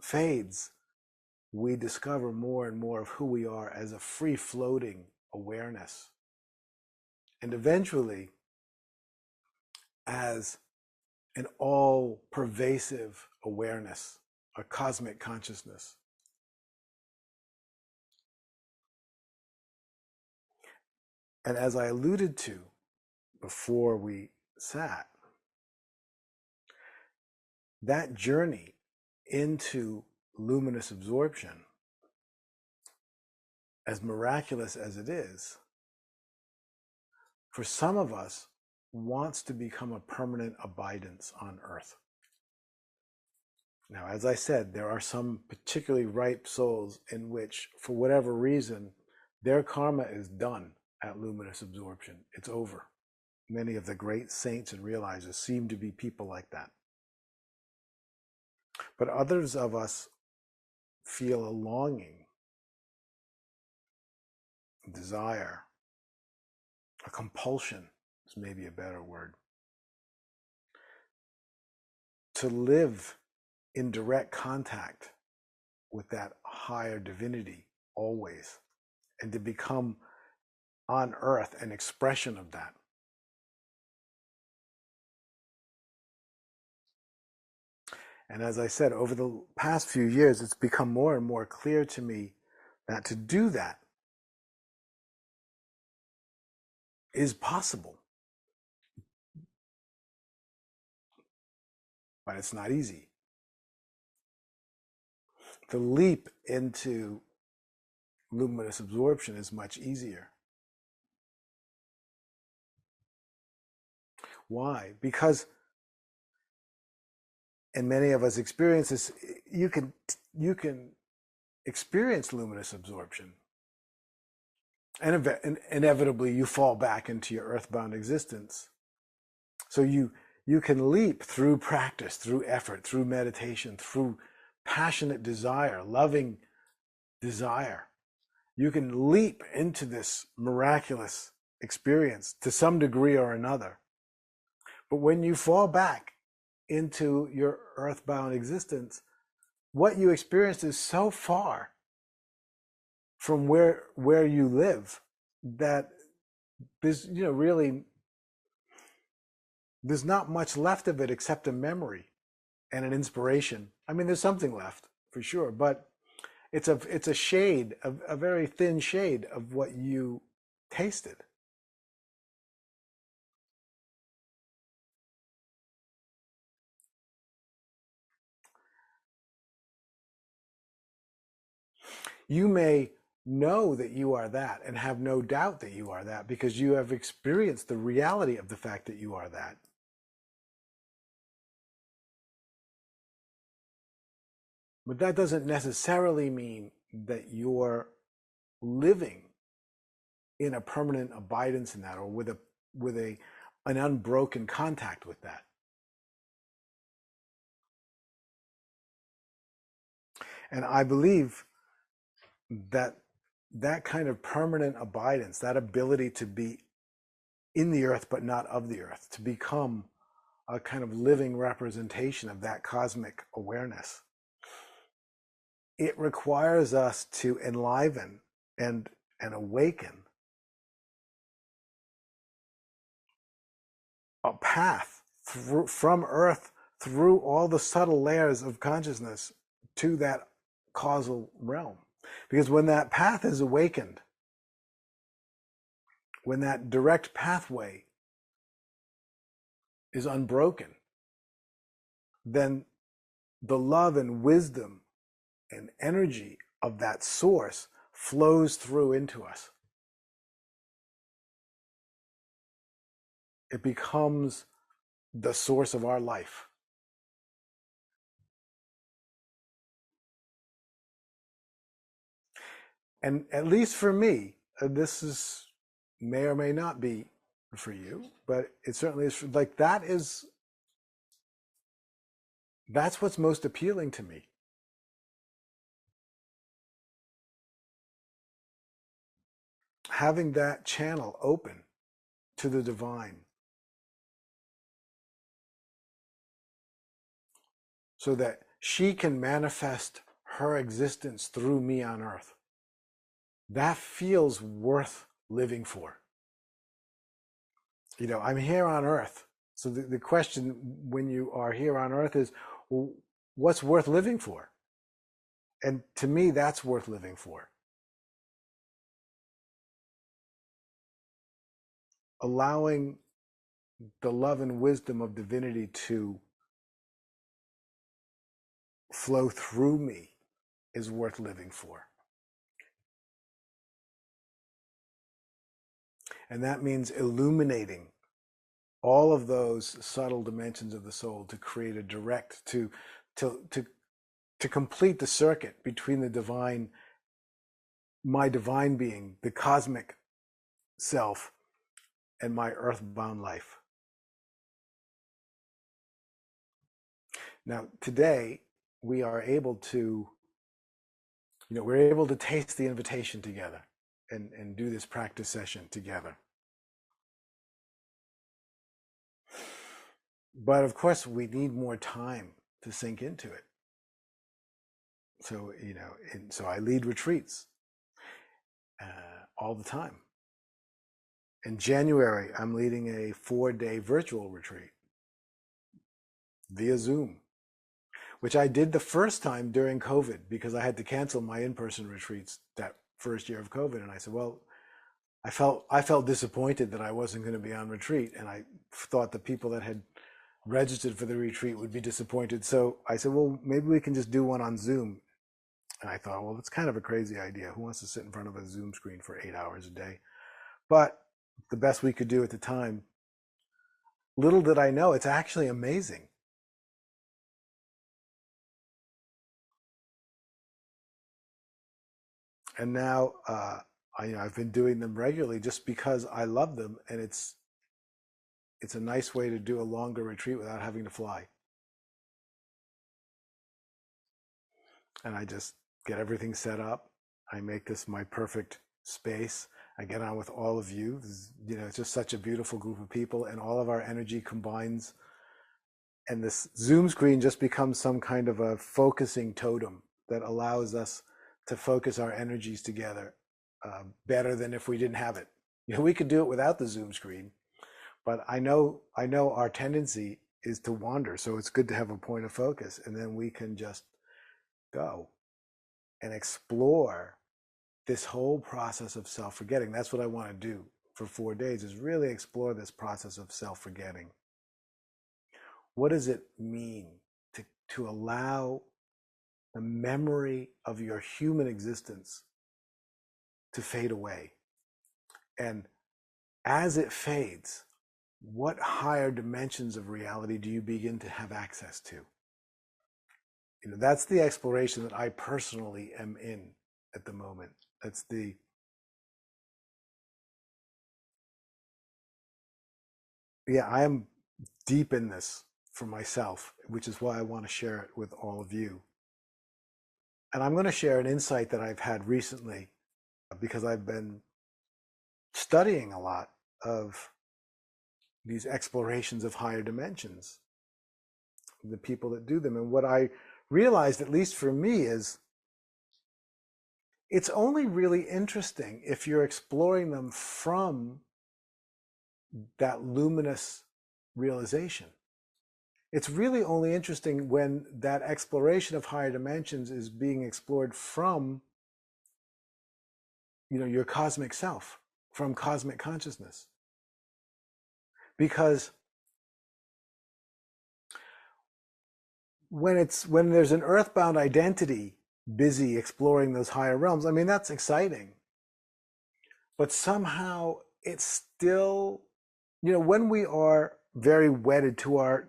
fades, we discover more and more of who we are as a free-floating awareness. And eventually, as an all-pervasive awareness, a cosmic consciousness. And as I alluded to before we sat, that journey into luminous absorption, as miraculous as it is, for some of us, wants to become a permanent abidance on Earth. Now, as I said, there are some particularly ripe souls in which, for whatever reason, their karma is done at luminous absorption. It's over. Many of the great saints and realizers seem to be people like that. But others of us feel a longing, a desire, a compulsion is maybe a better word, to live in direct contact with that higher divinity always, and to become on Earth an expression of that. And as I said, over the past few years, it's become more and more clear to me that to do that is possible. But it's not easy. The leap into luminous absorption is much easier. Why? Because, and many of us experience this, you can experience luminous absorption, and inevitably you fall back into your earthbound existence. So you can leap through practice, through effort, through meditation, through passionate desire, loving desire. You can leap into this miraculous experience to some degree or another. But when you fall back into your earthbound existence, what you experienced is so far from where you live that there's really there's not much left of it except a memory and an inspiration. I mean, there's something left for sure, but it's a shade, a very thin shade of what you tasted. You may know that you are that and have no doubt that you are that because you have experienced the reality of the fact that you are that. But that doesn't necessarily mean that you're living in a permanent abidance in that, or with an unbroken contact with that. And I believe that kind of permanent abidance, that ability to be in the earth but not of the earth, to become a kind of living representation of that cosmic awareness, it requires us to enliven and awaken a path through, from Earth through all the subtle layers of consciousness to that causal realm. Because when that path is awakened, when that direct pathway is unbroken, then the love and wisdom and energy of that source flows through into us. It becomes the source of our life. And at least for me, this is may or may not be for you, but it certainly is like that's what's most appealing to me. Having that channel open to the divine so that she can manifest her existence through me on earth. That feels worth living for. You know, I'm here on earth. So the question when you are here on earth is, well, what's worth living for? And to me, that's worth living for. Allowing the love and wisdom of divinity to flow through me is worth living for. And that means illuminating all of those subtle dimensions of the soul to create a direct, to complete the circuit between the divine, my divine being, the cosmic self, and my earthbound life. Now, today, we are able to, we're able to taste the invitation together and do this practice session together. But of course, we need more time to sink into it. So, so I lead retreats all the time. In January, I'm leading a 4-day virtual retreat via Zoom, which I did the first time during COVID because I had to cancel my in-person retreats that first year of COVID. And I said, well, I felt disappointed that I wasn't going to be on retreat. And I thought the people that had registered for the retreat would be disappointed. So I said, well, maybe we can just do one on Zoom. And I thought, well, that's kind of a crazy idea. Who wants to sit in front of a Zoom screen for 8 hours a day? But the best we could do at the time. Little did I know, it's actually amazing. And now I've been doing them regularly just because I love them, and it's a nice way to do a longer retreat without having to fly. And I just get everything set up. I make this my perfect space. I get on with all of you. It's just such a beautiful group of people, and all of our energy combines. And this Zoom screen just becomes some kind of a focusing totem that allows us to focus our energies together better than if we didn't have it. We could do it without the Zoom screen, but I know our tendency is to wander. So it's good to have a point of focus, and then we can just go and explore this whole process of self-forgetting. That's what I want to do for 4 days, is really explore this process of self-forgetting. What does it mean to allow the memory of your human existence to fade away? And as it fades, what higher dimensions of reality do you begin to have access to? That's the exploration that I personally am in at the moment. I am deep in this for myself, which is why I want to share it with all of you. And I'm going to share an insight that I've had recently because I've been studying a lot of these explorations of higher dimensions, the people that do them. And what I realized, at least for me, is it's only really interesting if you're exploring them from that luminous realization. It's really only interesting when that exploration of higher dimensions is being explored from, your cosmic self, from cosmic consciousness. Because when there's an earthbound identity busy exploring those higher realms, I mean, that's exciting. But somehow it's still, when we are very wedded to our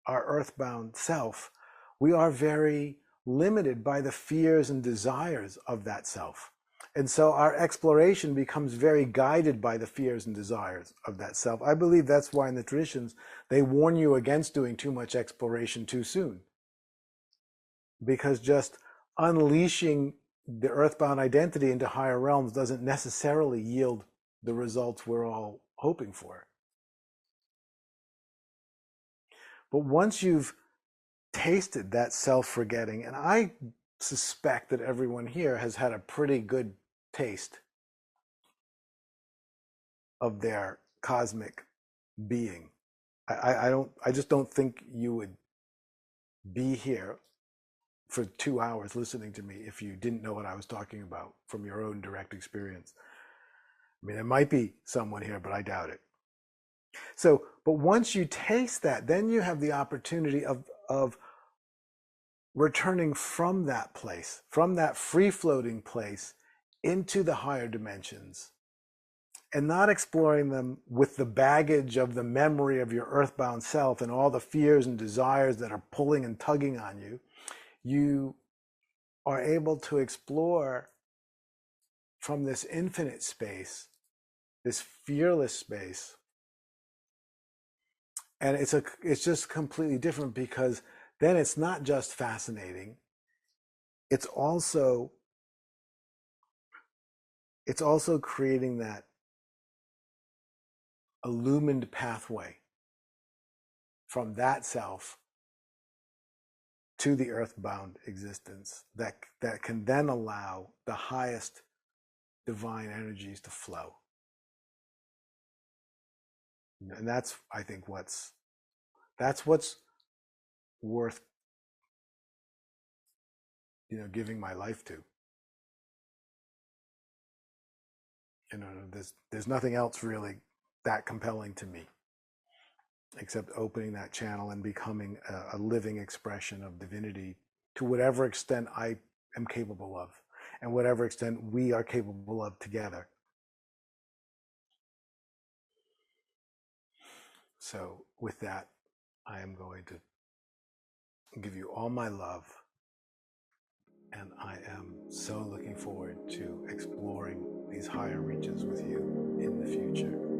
earthbound self, we are very limited by the fears and desires of that self. And so our exploration becomes very guided by the fears and desires of that self. I believe that's why in the traditions, they warn you against doing too much exploration too soon. Because just unleashing the earthbound identity into higher realms doesn't necessarily yield the results we're all hoping for. But once you've tasted that self-forgetting, and I suspect that everyone here has had a pretty good taste of their cosmic being. I just don't think you would be here for 2 hours listening to me if you didn't know what I was talking about from your own direct experience. I mean, there might be someone here, but I doubt it. So, but once you taste that, then you have the opportunity of returning from that place, from that free-floating place into the higher dimensions, and not exploring them with the baggage of the memory of your earthbound self and all the fears and desires that are pulling and tugging on you. You are able to explore from this infinite space, this fearless space. And it's just completely different, because then it's not just fascinating, it's also creating that illumined pathway from that self to the earthbound existence that can then allow the highest divine energies to flow. And that's, I think, what's worth, giving my life to. There's nothing else really that compelling to me, except opening that channel and becoming a living expression of divinity to whatever extent I am capable of, and whatever extent we are capable of together. So with that, I am going to give you all my love, and I am so looking forward to exploring these higher reaches with you in the future.